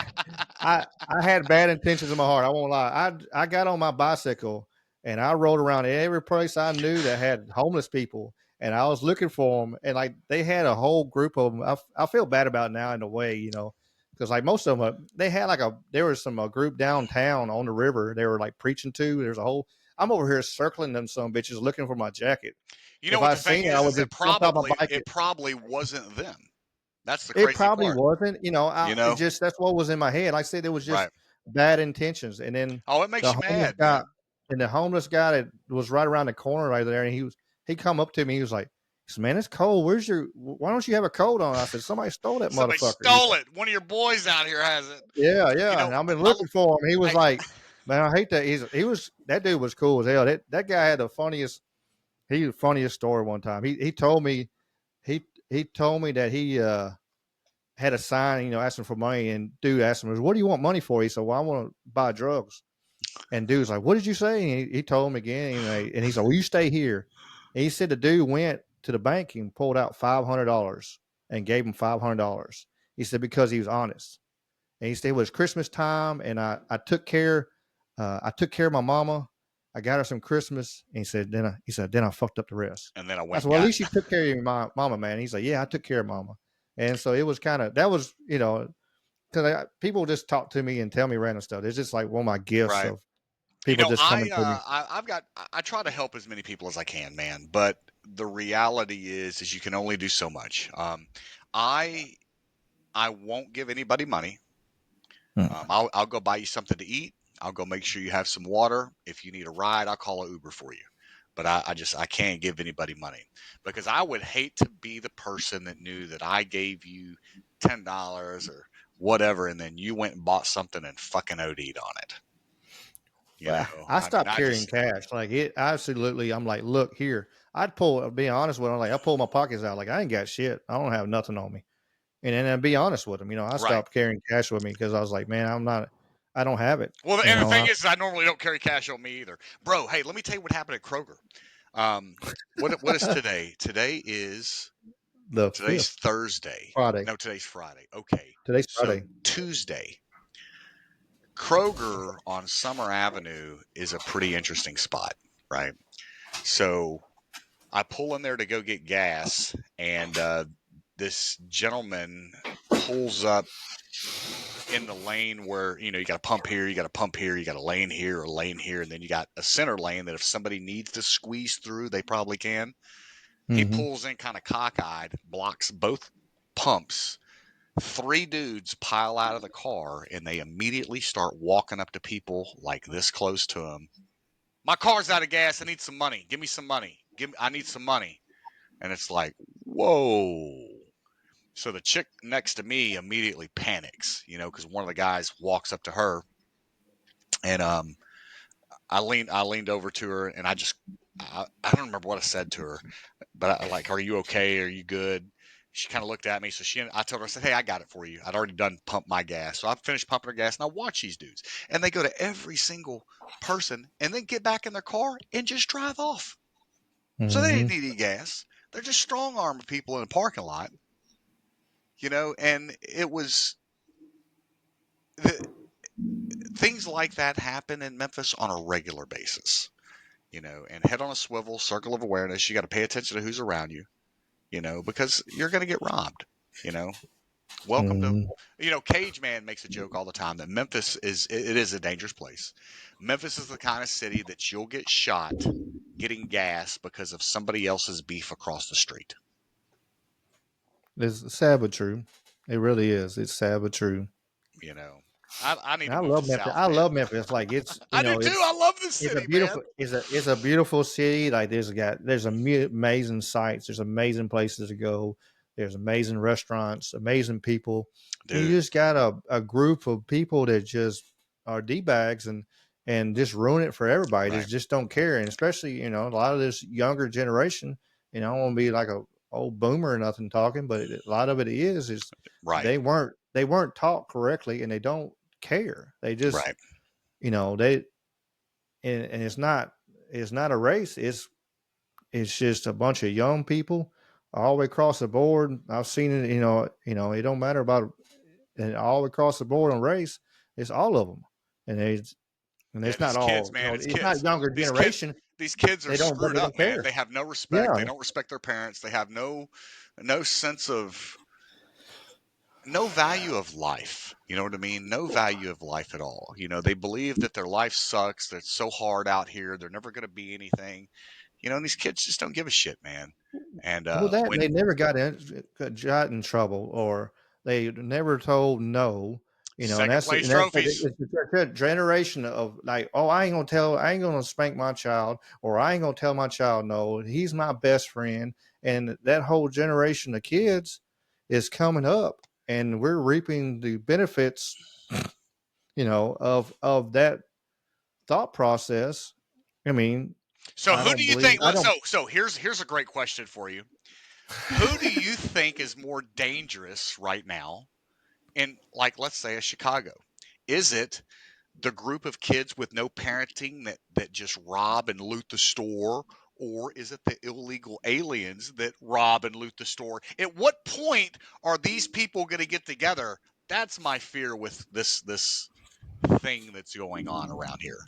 I had bad intentions in my heart. I won't lie. I got on my bicycle and I rode around every place I knew that had homeless people, and I was looking for them. And like they had a whole group of them. I feel bad about it now in a way, because like most of them, they had there was some group downtown on the river. They were like preaching to. There's a whole. I'm over here circling them some bitches looking for my jacket. You know If what I the thing seen it, I would is just jump out my bike. it probably wasn't them. That's the It crazy probably part. wasn't, You it know? just that's what was in my head. Like I said, it was just Right. bad intentions. And then Oh, it makes the you homeless mad, guy man. and the homeless guy that was right around the corner right there, and he come up to me, he was like, "Man, it's cold. Why don't you have a coat on?" I said, "Somebody stole that Somebody motherfucker." He's stole like, it. One of your boys out here has it. "Yeah, You yeah." know, And I've been I looking for him. He was hey, like, "Man, I hate that." That dude was cool as hell. That guy had the funniest story one time. He told me he told me that he had a sign, asking for money, and dude asked him, "What do you want money for?" He said, "Well, I want to buy drugs." And dude's like, "What did you say?" And he told him again, and he said, "Well, you stay here." And he said the dude went to the bank and pulled out $500 and gave him $500. He said because he was honest. And he said it was Christmas time, and I took care of my mama. I got her some Christmas. And then I fucked up the rest. and then I I went said, and "Well, at got least you took care of your mama, man." He's like, "Yeah, I took care of mama." And so it was kind of that was because people just talk to me and tell me random stuff. It's just like one of my gifts right. of You people know, just coming to me. I've got I try to help as many people as I can, man. But the reality is you can only do so much. I I won't give anybody money. Hmm. I'll go buy you something to eat. I'll go make sure you have some water. If you need a ride, I'll call an Uber for you. But I can't give anybody money because I would hate to be the person that knew that I gave you $10 or whatever, and then you went and bought something and fucking OD'd on it. You know, I I mean, stopped I carrying just cash. Like it absolutely, I'm like, look here. Being honest with them, like I pull my pockets out. Like I ain't got shit. I don't have nothing on me. And then I'd be honest with them. I right. stopped carrying cash with me because I was like, man, I don't have it. Well, and the thing is, I normally don't carry cash on me either, bro. Hey, let me tell you what happened at Kroger. Um, what is today? The Today's fifth Thursday. Friday. No, today's Friday. Okay, Today's so Friday. Tuesday, Kroger on Summer Avenue is a pretty interesting spot, right? So I pull in there to go get gas, and this gentleman pulls up in the lane where you got to pump here, you got to pump here, you got a lane here, a lane here, and then you got a center lane that if somebody needs to squeeze through, they probably can. He Mm-hmm. pulls in kind of cockeyed, blocks both pumps. Three dudes pile out of the car and they immediately start walking up to people like this close to him. My car's out of gas. I need some money. Give me some money. I need some money. And it's like, whoa. So the chick next to me immediately panics, because one of the guys walks up to her, and I leaned over to her, and I don't remember what I said to her, but I like, are you okay? Are you good? She kind of looked at me, so I told her, I said, hey, I got it for you. I'd already done pumped my gas, so I finished pumping her gas, and I watch these dudes, and they go to every single person, and then get back in their car and just drive off. So they Mm-hmm. didn't need any gas. They're just strong arming people in a parking lot, and it was the, things like that happen in Memphis on a regular basis, and head on a swivel, circle of awareness. You got to pay attention to who's around you, because you're going to get robbed, you know. Welcome to, Mm-hmm. Cage Man makes a joke all the time that Memphis it is a dangerous place. Memphis is the kind of city that you'll get shot getting gas because of somebody else's beef across the street. It's sad but true. It really is. It's sad but true. You know, I need And to I move to love the Memphis. South, I man. love Memphis. Like it's I do too. I love this it's a city, man. beautiful it's a beautiful city. Like there's amazing sights. There's amazing places to go. There's amazing restaurants, amazing people, and you Dude, just got a group of people that just are d bags and just ruin it for everybody. They right, just don't care, and especially a lot of this younger generation. I don't want to be like a old boomer or nothing talking, but a lot of it is right, they weren't taught correctly, and they don't care. They just right. they and it's not a race. It's just a bunch of young people all the way across the board. I've seen it. It don't matter about and all across the board on race. It's all of them, and Yeah, it's these not kids, all. man, it's It's not kids. younger These kids, generation. these kids are But screwed they up, don't man. care. They have no respect. They Yeah, don't respect their parents. They have no sense of no value of life. You know what I mean? No value of life at all. They believe that their life sucks. That it's so hard out here. They're never going to be anything. And these kids just don't give a shit, man. And well, that when they never got in trouble, or they never told no. And second place that's trophies, it's the generation of like, oh, I ain't gonna spank my child, or I ain't gonna tell my child no. He's my best friend, and that whole generation of kids is coming up, and we're reaping the benefits, of that thought process. I mean, so who do you think? I don't. So here's a great question for you. Who do you think is more dangerous right now in, like, let's say, a Chicago? Is it the group of kids with no parenting that just rob and loot the store, or is it the illegal aliens that rob and loot the store? At what point are these people going to get together? That's my fear with this thing that's going on around here.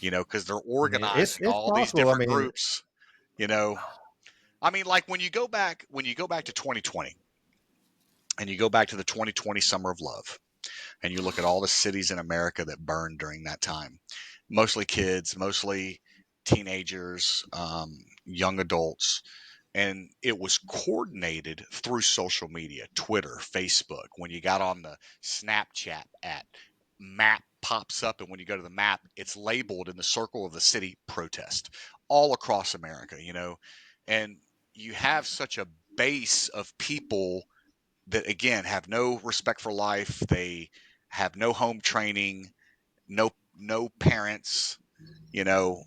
Because they're I mean, organizing it's all these possible. I different mean, groups. You know, I mean, like when you go back to 2020 and you go back to the 2020 summer of love, and you look at all the cities in America that burned during that time, mostly kids, mostly teenagers, young adults. And it was coordinated through social media, Twitter, Facebook. When you got on the Snapchat app, map pops up, and when you go to the map, it's labeled in the circle of the city protest all across America. And you have such a base of people that, again, have no respect for life. They have no home training, no parents. You know,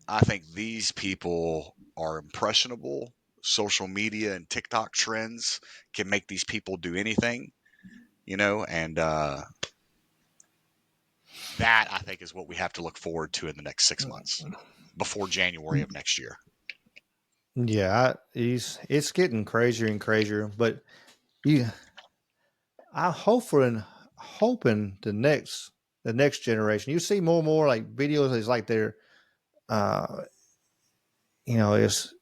I think these people are impressionable. Social media and TikTok trends can make these people do anything. And that, I think, is what we have to look forward to in the next 6 months before January of next year. yeah, it's getting crazier and crazier. But you, I hope for and hoping the next generation. You see more and more like videos. It's like they're, uh, you know, it's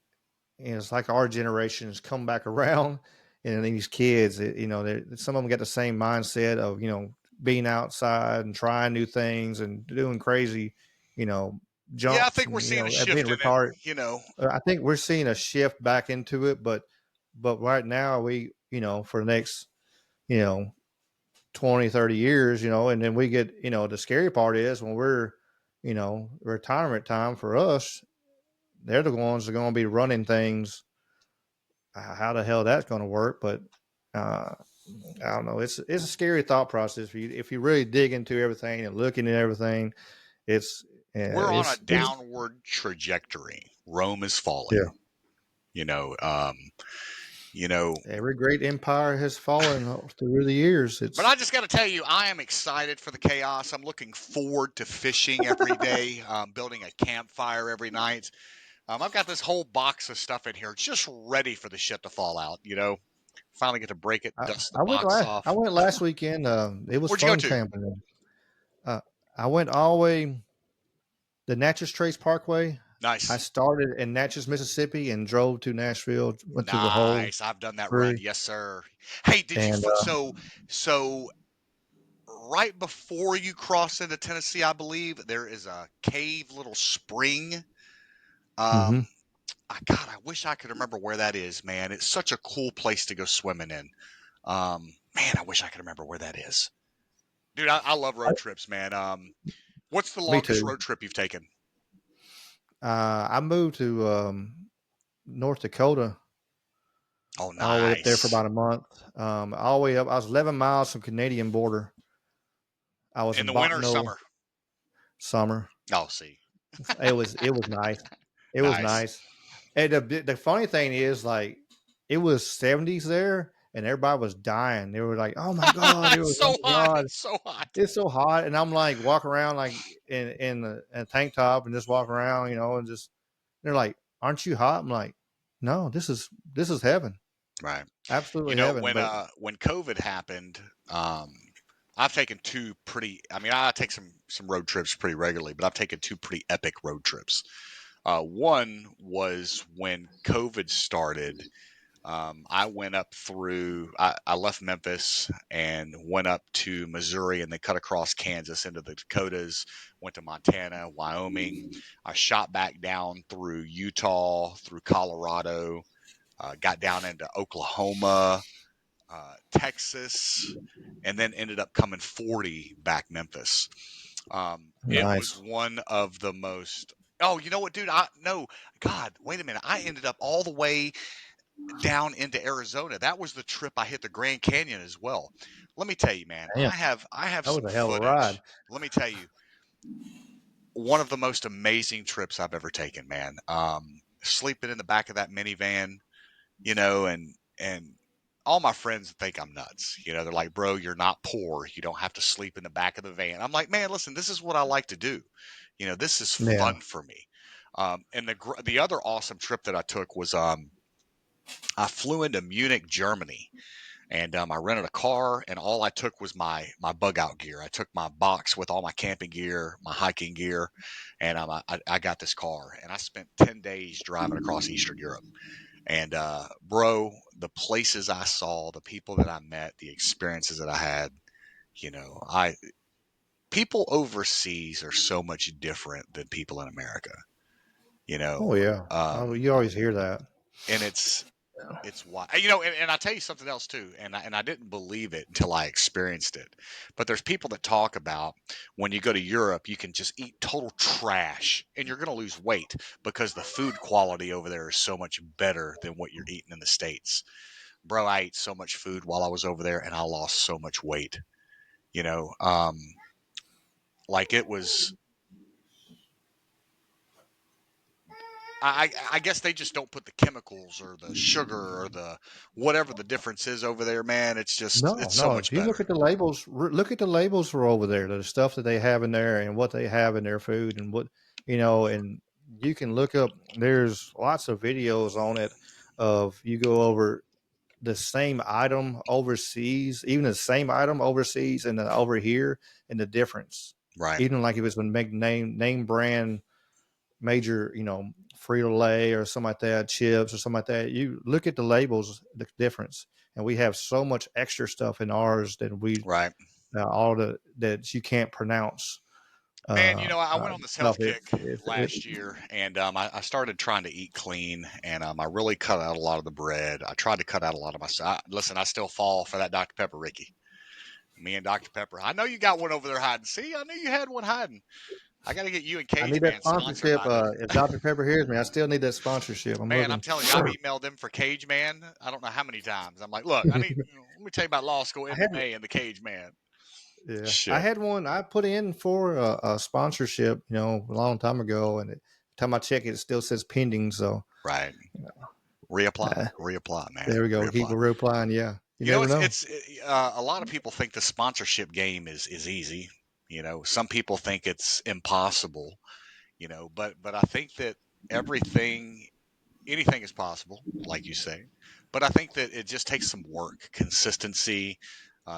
it's like our generations come back around, and these kids, some of them got the same mindset of being outside and trying new things and doing crazy, you know, Yeah, I jumps think we're and seeing a being shift in it. retarded. You know, I think we're seeing a shift back into it, but right now we for the next you know 20, 30 years, and then we get the scary part is when we're retirement time for us, they're the ones that are going to be running things. How the hell that's going to work? But uh, I don't know. It's a scary thought process. If you really dig into everything and looking at everything, it's we're on a it's downward trajectory. Rome is falling. yeah. You know, um, you know. Every great empire has fallen through the years. But It's I just got to tell you, I am excited for the chaos. I'm looking forward to fishing every day, building a campfire every night. I've got this whole box of stuff in here just ready for the shit to fall out. Finally get to break it, I, dust the I went box last I off. went last weekend. It was Where'd you go fun to? camping. Uh, I went all the way the Natchez Trace Parkway. I Nice. started in Natchez, Mississippi, and drove to Nashville. Went through the whole Nice. I've done that run. through, Yes, sir. Hey, did you and so right before you cross into Tennessee, I believe there is a cave little spring. Um hmm God, I wish I could remember where that is, man. It's such a cool place to go swimming in. Man, I wish I could remember where that is. Dude, I love road trips, man. What's the me longest too. road trip you've taken? I moved to North Dakota, Oh, all the way up there for nice. about a month. All the way up. I was 11 miles from Canadian border. I was In in the winter or Bottineau summer? summer. Oh, see. It was nice. It was Nice. nice. And the funny thing is, like, it was 70s there, and everybody was dying. They were like, "Oh my god!" It It's was, "Oh so my hot. god, It's so hot. it's so hot." And I'm like, walk around like in a tank top and just walk around, and just they're like, "Aren't you hot?" I'm like, "No, this is heaven, Right. absolutely heaven." But When COVID happened, um, I've taken two pretty. I mean, I take some road trips pretty regularly, but I've taken two pretty epic road trips. One was when COVID started. I went up through. I left Memphis and went up to Missouri, and then cut across Kansas into the Dakotas. Went to Montana, Wyoming. I shot back down through Utah, through Colorado. Got down into Oklahoma, Texas, and then ended up coming 40 back Memphis. It was nice. one of the most. Oh, you know what, dude? I no, God, wait a minute. I ended up all the way down into Arizona. That was the trip I hit the Grand Canyon as well. Let me tell you, man. Damn, I have that was some a hell of a ride. footage. Let me tell you, one of the most amazing trips I've ever taken, man. Sleeping in the back of that minivan, and all my friends think I'm nuts. They're like, bro, you're not poor. You don't have to sleep in the back of the van. I'm like, man, listen, this is what I like to do. This is Yeah. fun for me. And the other awesome trip that I took was I flew into Munich, Germany, and I rented a car, and all I took was my bug out gear. I took my box with all my camping gear, my hiking gear, and I got this car, and I spent 10 days driving across Eastern Europe. And bro, the places I saw, the people that I met, the experiences that I had, I people overseas are so much different than people in America. You Oh know, yeah. um, Oh, you always hear that. and it's why and I tell you something else too, and I didn't believe it until I experienced it. But there's people that talk about when you go to Europe, you can just eat total trash and you're going to lose weight because the food quality over there is so much better than what you're eating in the States. Bro, I ate so much food while I was over there and I lost so much weight. You know, um, like it was. I guess they just don't put the chemicals or the sugar or the whatever the difference is over there, man. No, It's so no. much If you look better. at the labels, look at the labels for over there, the stuff that they have in there and what they have in their food and and you can look up, there's lots of videos on it of you go over the same item overseas, even the same item overseas and then over here and the difference. Right, Even like if it's been make name brand major, Frito Lay or something like that, chips or something like that. You look at the labels, the difference, and we have so much extra stuff in ours that we right. all the that you can't pronounce. Man, I went on this stuff. health kick last year, and I started trying to eat clean, and I really cut out a lot of the bread. I tried to cut out a lot of listen, I still fall for that Dr. Pepper, Ricky. Me and Dr. Pepper. I know you got one over there hiding. See, I knew you had one hiding. I got to get you and I Cage need that Man sponsored sponsorship. by them. If Dr. Pepper hears me, I still need that sponsorship. I'm Man, I'm looking. telling you, I've emailed them for Cage Man. I don't know how many times. I'm like, look, I need. Let me tell you about law school I had, MMA and the Cage Man. yeah, I Shit. had one. I put in for a sponsorship, a long time ago, and time I check it, it still says pending. So Right. Reapply. uh, Reapply, man. there we go. Keep Reapply. a replying. Yeah, you You know, never it's know. it's a lot of people think the sponsorship game is easy. Some people think it's impossible. But I think that everything anything is possible, like you say. But I think that it just takes some work, consistency.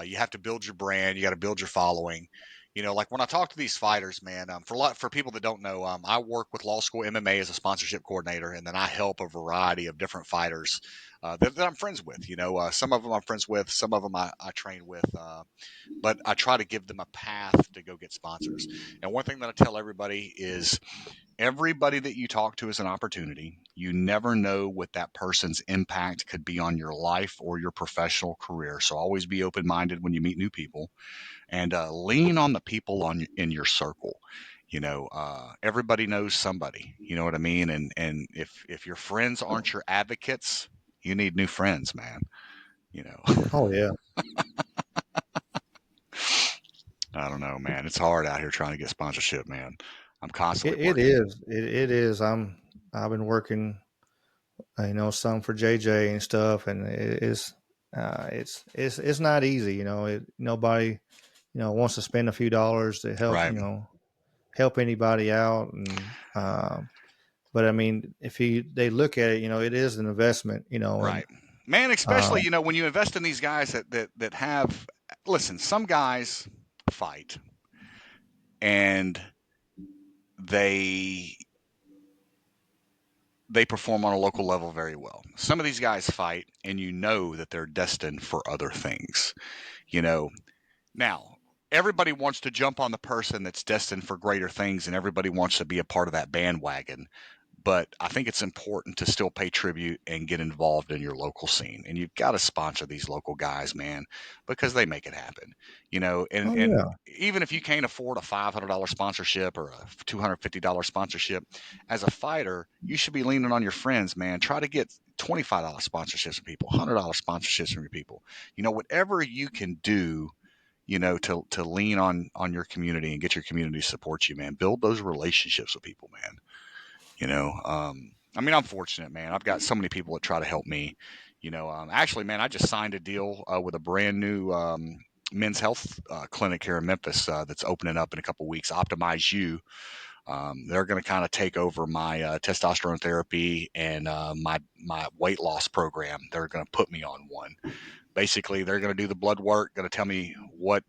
You have to build your brand. You got to build your following. Like when I talk to these fighters, man. For people that don't know, I work with Law School MMA as a sponsorship coordinator, and then I help a variety of different fighters that I'm friends with. Some of them I'm friends with, some of them I train with. But I try to give them a path to go get sponsors. And one thing that I tell everybody is everybody that you talk to is an opportunity. You never know what that person's impact could be on your life or your professional career. So always be open minded when you meet new people, and lean on the people in your circle. Everybody knows somebody. You know what I mean? And if your friends aren't your advocates, you need new friends, man. You know, Oh yeah, I don't know, man. It's hard out here trying to get sponsorship, man. I'm constantly it working. is. It is. I've been working, some for JJ and stuff, and it's not easy. Nobody wants to spend a few dollars to help Right. help anybody out, and but I mean, if they look at it, it is an investment, and Right. Man, uh, especially, when you invest in these guys that have listen, some guys fight and they they perform on a local level very well. Some of these guys fight and you know that they're destined for other things. You know, Now, everybody wants to jump on the person that's destined for greater things and everybody wants to be a part of that bandwagon. But I think it's important to still pay tribute and get involved in your local scene. And you've got to sponsor these local guys, man, because they make it happen. And oh yeah, even if you can't afford a $500 sponsorship or a $250 sponsorship, as a fighter, you should be leaning on your friends, man. Try to get $25 sponsorships from people, $100 sponsorships from your people. Whatever you can do, to lean on your community and get your community to support you, man. Build those relationships with people, man. I mean, I'm fortunate, man. I've got so many people that try to help me. Actually, man, I just signed a deal with a brand new men's health clinic here in Memphis that's opening up in a couple weeks. Optimize You. They're going to kind of take over my testosterone therapy and my weight loss program. They're going to put me on one. Basically, they're going to do the blood work, going to tell me what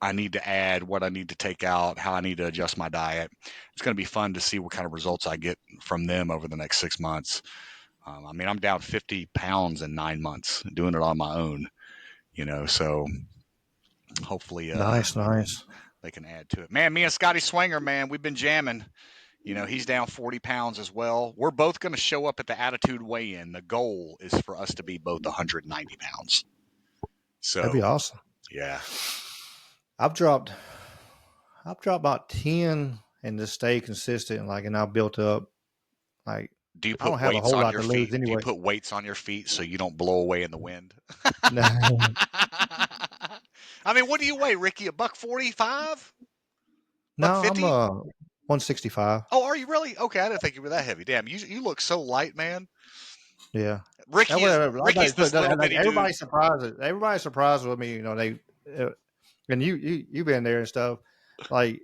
I need to add, what I need to take out, how I need to adjust my diet. It's going to be fun to see what kind of results I get from them over the next 6 months. I mean, I'm down 50 pounds in 9 months doing it on my own, so hopefully nice, nice. they can add to it. Man, me and Scotty Swanger, man, we've been jamming. He's down 40 pounds as well. We're both going to show up at the Attitude Weigh In. The goal is for us to be both 190 pounds. That'd be So, awesome. yeah. I've dropped, I've dropped about 10 and just stay consistent. And I've built up. Like Do you I don't put have a weights whole on lot your to lose feet? Do you anyway. put weights on your feet so you don't blow away in the wind? No, I mean, what do you weigh, Ricky? A buck 45? Buck no, I'm 50? 165. Oh, are you really? Okay, I didn't think you were that heavy. Damn, you look so light, man. Yeah. That Ricky is whatever. Ricky's this little Like bitty dude. everybody's surprised. Everybody's surprised with me. Uh, and you've been there and stuff. Like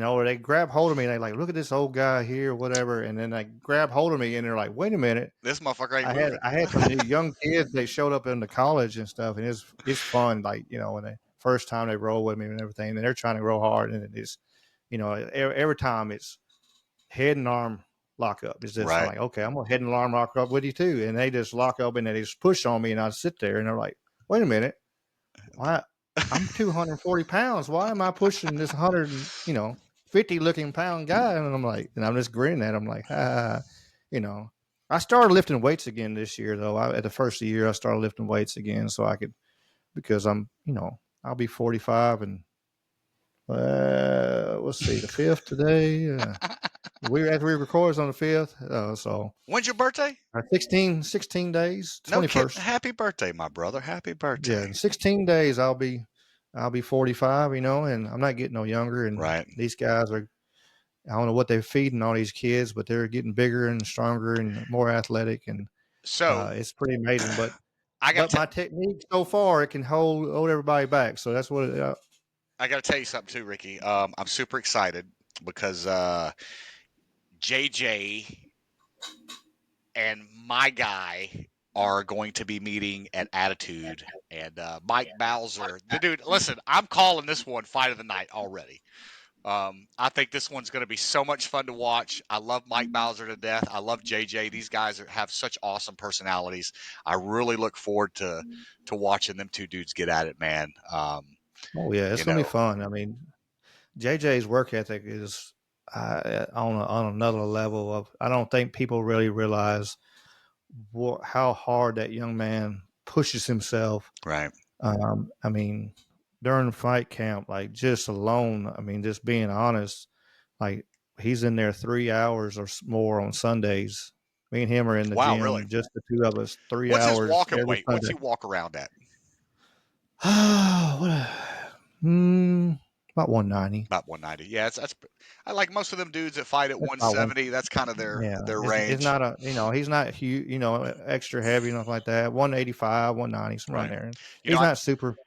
or they grab hold of me and they like, look at this old guy here, whatever. And then they grab hold of me and they're like, wait a minute. This motherfucker ain't I had moving. I had some new young kids. They showed up in the college and stuff, and it's fun. Like when they first time they roll with me and everything, and they're trying to roll hard, and it's every time it's head and arm lock up. It's just I'm Right. like, okay, I'm gonna head and arm lock up with you too, and they just lock up and they just push on me, and I sit there and they're like, wait a minute, why? I'm 240 pounds. Why am I pushing this 150 looking pound guy? And I'm like, and I'm just grinning at him like, you know. I started lifting weights again this year, though. At the first of the year, I started lifting weights again so I could, because I'll be 45 and let's see, the fifth today. We after we record is on the fifth, so When's your birthday? 16 days, No kid. 21st. Happy birthday, my brother. Happy Yeah, birthday. in 16 days I'll be 45, and I'm not getting no younger. And Right. these guys are, I don't know what they're feeding all these kids, but they're getting bigger and stronger and more athletic, and So it's pretty amazing. But I got but to my technique so far, it can hold everybody back. So that's what. I got to tell you something too, Ricky. I'm super excited because JJ and my guy are going to be meeting at Attitude, and Mike Bowser, the dude. Listen, I'm calling this one fight of the night already. I think this one's going to be so much fun to watch. I love Mike Bowser to death. I love JJ. These guys have such awesome personalities. I really look forward to watching them two dudes get at it, man. Oh yeah, it's You gonna be know, fun. I mean, JJ's work ethic is on another level of. I don't think people really realize how hard that young man pushes himself. right? I mean, during fight camp, like just alone, I mean, just being honest, like he's in there 3 hours or more on Sundays. Me and him are in the Wow, really? gym, just the two of us, three What's his hours walking every weight? What's he Sunday. walk around at? what about 190. About 190. Yeah, that's. I like most of them dudes that fight at That's about one. 170. That's kind of Yeah, their it's range, not he's not huge, extra heavy, nothing like that. 185, 190, somewhere around right? there. You know, He's not super.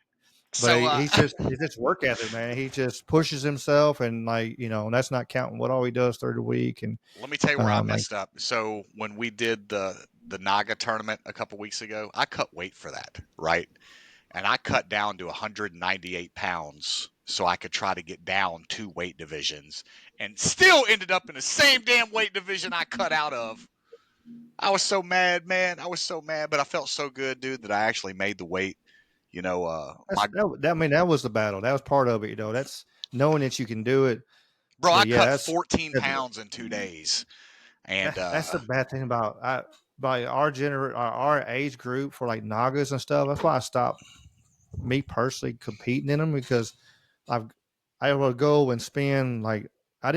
But so he's just work ethic, man. He just pushes himself, and and that's not counting what all he does through the week. And let me tell you where I like, messed up. So when we did the Naga tournament a couple weeks ago, I cut weight for that, right? And I cut down to 198 pounds so I could try to get down two weight divisions, and still ended up in the same damn weight division I cut out of. I was so mad, man. I was so mad, but I felt so good, dude, that I actually made the weight. You know, my I mean, that was the battle. That was part of it. That's knowing that you can do it. bro, I But yeah, cut 14 pounds in 2 days, and that's the bad thing about by our age group for like Nagas and stuff. That's why I stopped me personally competing in them, because I've I will go and spend like I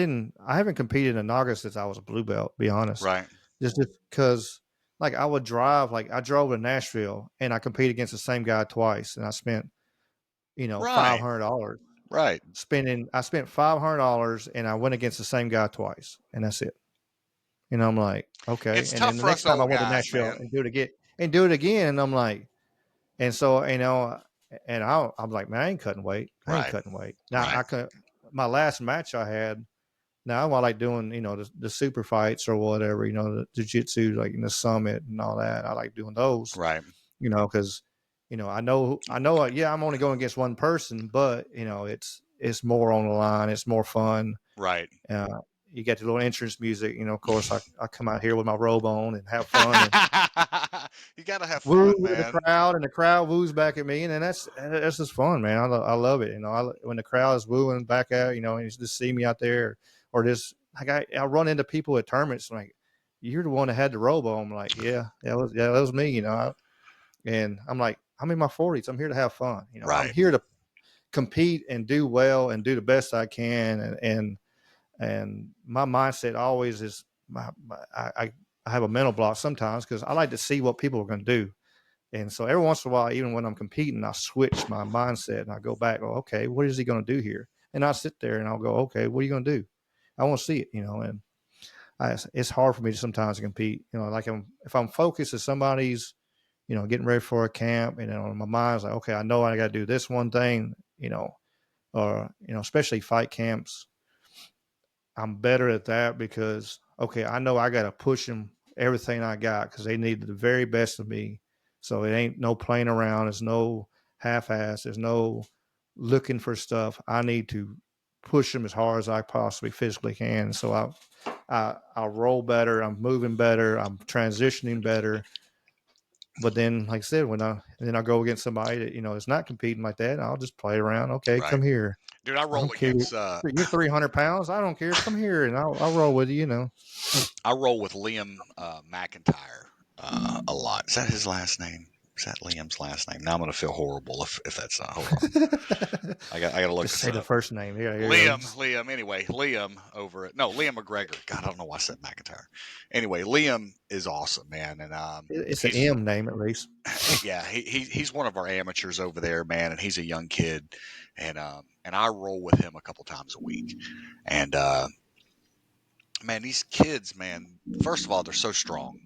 haven't competed in a Naga since I was a blue belt. Be honest, right, just because like I would drive, like I drove to Nashville and I competed against the same guy twice, and I spent right, $500 right. spending. I spent $500 and I went against the same guy twice, and that's it. And I'm like, okay. It's And then tough the for next us time I old went to guys, Nashville man. and do it again, and I'm like, and so and I'm like, man, I ain't cutting weight. I ain't Right, cutting weight. Now right, I could. My last match I had. Now I like doing the super fights or whatever. The jiu-jitsu like in the summit and all that. I like doing those. right, Because I know. Yeah, I'm only going against one person, but it's more on the line. It's more fun. right. Uh, you get the little entrance music. Of course, I come out here with my robe on and have fun and You gotta have woo fun, with the man. crowd, and the crowd woos back at me, and then that's just fun, man. I love it. When the crowd is wooing back at and you just see me out there, or just like I run into people at tournaments like, you're the one that had the robe on. I'm like, that was me. And I'm like, I'm in my 40s. I'm here to have fun. I'm Right, here to compete and do well and do the best I can. And my mindset always is I have a mental block sometimes because I like to see what people are going to do. And so every once in a while, even when I'm competing, I switch my mindset and I go back, oh, okay, what is he going to do here? And I sit there and I'll go, okay, what are you going to do? I want to see it, and it's hard for me to sometimes compete. Like if I'm focused as somebody's, getting ready for a camp, and my mind's like, okay, I know I got to do this one thing, or, especially fight camps. I'm better at that because okay, I know I got to push them everything I got because they need the very best of me. So it ain't no playing around. There's no half-ass. There's no looking for stuff. I need to push them as hard as I possibly physically can. So I roll better. I'm moving better. I'm transitioning better. But then, like I said, I go against somebody that is not competing like that, I'll just play around. Okay, Right, come here. dude. I I roll don't care. against. You're 300 pounds. I don't care. Come here, and I'll roll with you. I roll with Liam McIntyre a lot. Is that his last name? Is that Liam's last name? Now I'm gonna feel horrible if that's not. Hold on. I got to look Just this say the up. first name. Yeah, here you go. Liam. Anyway, Liam over it. No, Liam McGregor. God, I don't know why I said McIntyre. Anyway, Liam is awesome, man, and It's an he's M name at least. yeah, he's one of our amateurs over there, man, and he's a young kid, and I roll with him a couple times a week, and man, these kids, man, first of all, they're so strong,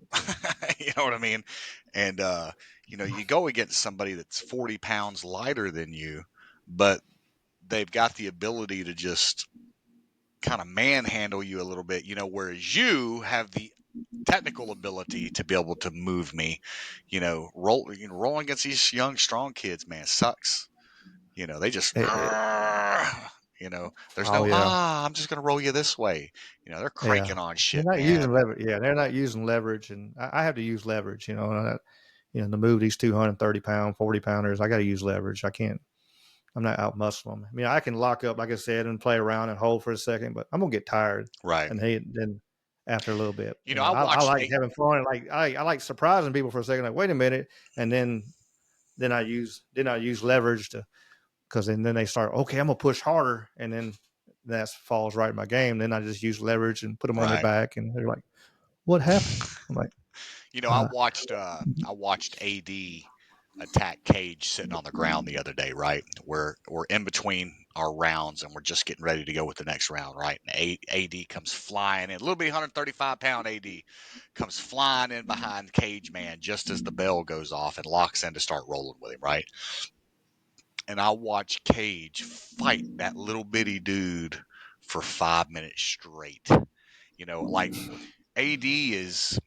you know what I mean, and you go against somebody that's 40 pounds lighter than you, but they've got the ability to just kind of manhandle you a little bit, whereas you have the technical ability to be able to move me, rolling against these young, strong kids, man, sucks. They just, Eh, eh, there's oh no, yeah, I'm just going to roll you this way. They're yeah. cranking on They're shit, not using man. leverage. Yeah, they're not using leverage, and I have to use leverage. To move these 230 pound, 40 pounders, I got to use leverage. I can't. I'm not out muscling them. I mean, I can lock up, like I said, and play around and hold for a second, but I'm gonna get tired, Right. and then after a little bit, I I watched like having fun, and I like surprising people for a second. Like, wait a minute, and then I use leverage to because then they start. Okay, I'm gonna push harder, and then that falls right in my game. Then I just use leverage and put them on their right. back, and they're like, "What happened?" I'm like, uh, I watched AD attack Cage sitting on the ground the other day, right? We're in between our rounds and we're just getting ready to go with the next round, right? And AD comes flying in, a little bit 135-pound AD comes flying in behind Cage Man just as the bell goes off and locks in to start rolling with him, right? And I watched Cage fight that little bitty dude for 5 minutes straight. Like AD is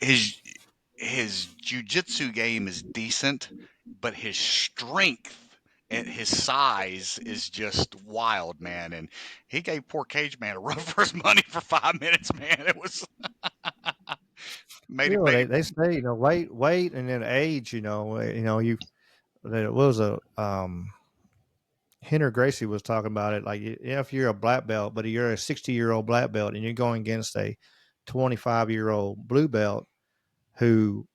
his his jujitsu game is decent, but his strength at his size is just wild, man. And he gave poor Cage Man a run for his money for 5 minutes, man. It was made him well, made they him say weight, and then age. You there was a Henry Gracie was talking about it. Like, if you're a black belt, but you're a 60-year-old black belt, and you're going against a 25-year-old blue belt who,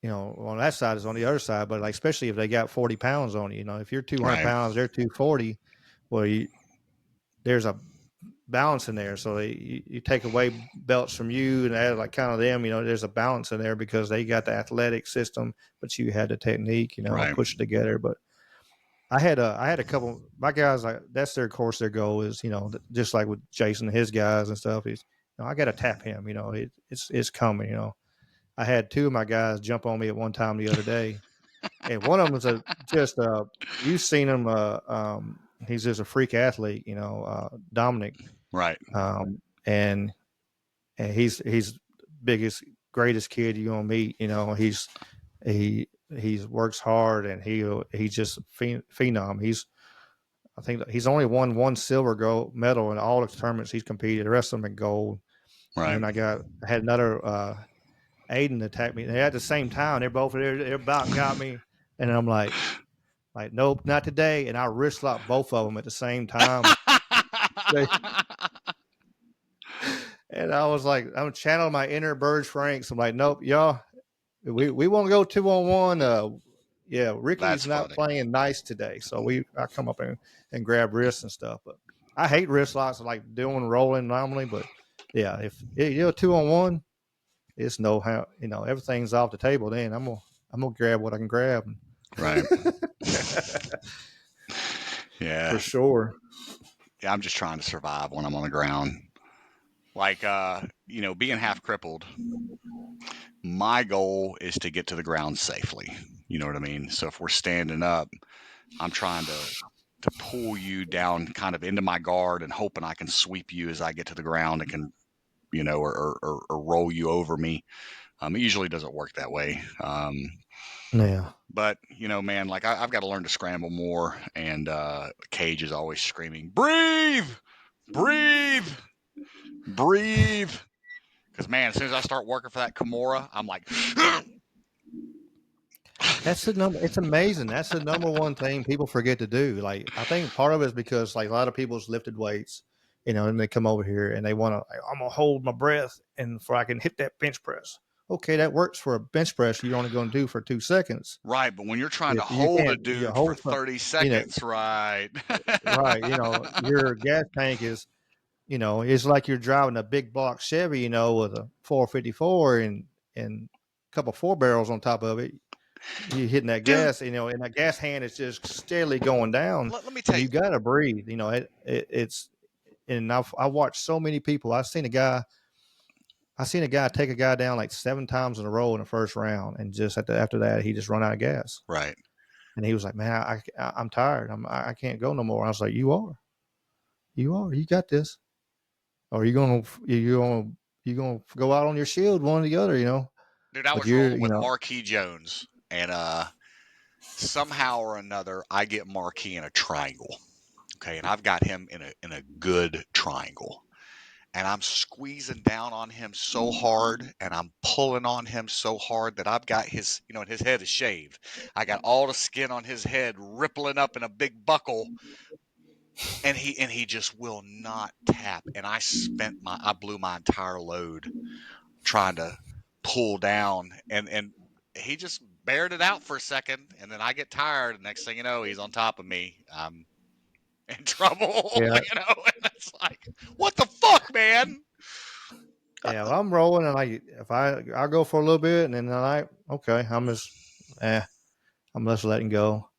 on that side is on the other side, but like, especially if they got 40 pounds on you, if you're 200 right, pounds, they're 240. Well, there's a balance in there. So you take away belts from you and add like kind of them, there's a balance in there because they got the athletic system, but you had the technique, right, push it together. But I had a couple my guys, like, that's their course. Their goal is, just like with Jason and his guys and stuff, is, I got to tap him. It's coming. I had two of my guys jump on me at one time the other day, and one of them was you've seen him. He's just a freak athlete. Dominic, right, and he's biggest greatest kid you're gonna meet. He works hard, and he's just phenom. I think he's only won one silver gold medal in all the tournaments he's competed. The rest of them in gold. And right. then I had another Aiden attack me. They at the same time. They're both there. They're about got me, and I'm like, nope, not today. And I wrist locked both of them at the same time. And I was like, I'm channeling my inner Burge Franks. I'm like, nope, y'all, we want to go 2-on-1. Yeah, That's Ricky's not funny. playing nice today, so I come up and grab wrists and stuff. But I hate wrist locks, like doing rolling normally. But yeah, if you're 2-on-1, it's no how everything's off the table. Then I'm gonna grab what I can grab. Right. For Yeah. sure. Yeah, I'm just trying to survive when I'm on the ground. Like being half crippled, my goal is to get to the ground safely. You know what I mean? So if we're standing up, I'm trying to pull you down kind of into my guard and hoping I can sweep you as I get to the ground and can, or roll you over me. It usually doesn't work that way. Yeah. But man, like I've got to learn to scramble more. And Cage is always screaming, "Breathe, breathe, breathe." Because man, as soon as I start working for that Kimura, I'm like, That's the number. It's amazing. That's the number one thing people forget to do. Like, I think part of it is because like a lot of people's lifted weights, and they come over here and they want to. I'm gonna hold my breath and for I can hit that bench press. Okay, that works for a bench press. You're only going to do for 2 seconds. right. But when you're trying to If you hold a can't, you dude for hold some, 30 you know, seconds, right? right. Your gas tank is, it's like you're driving a big block Chevy, with a 454 and a couple 4 barrels on top of it. You hitting that Dude, gas, and that gas hand is just steadily going down, let me tell and you, you got to breathe. It's and I watched so many people. I seen a guy take a guy down like 7 times in a row in the first round, and just after that, he just run out of gas, right. and he was like, "Man, I'm tired. I can't go no more." I was like, you got this, or you gonna go out on your shield, one or the other, Dude, I but was rolling you with know, Marquis Jones, and somehow or another, I get Marquis in a triangle. Okay, and I've got him in a good triangle, and I'm squeezing down on him so hard, and I'm pulling on him so hard that I've got his, and his head is shaved. I got all the skin on his head rippling up in a big buckle, and he just will not tap. And I blew my entire load trying to pull down, and he just bared it out for a second, and then I get tired, and next thing you know, he's on top of me. I'm in trouble, yeah, and it's like, what the fuck, man? yeah. If I'm rolling, and if I go for a little bit, and then okay, I'm just letting go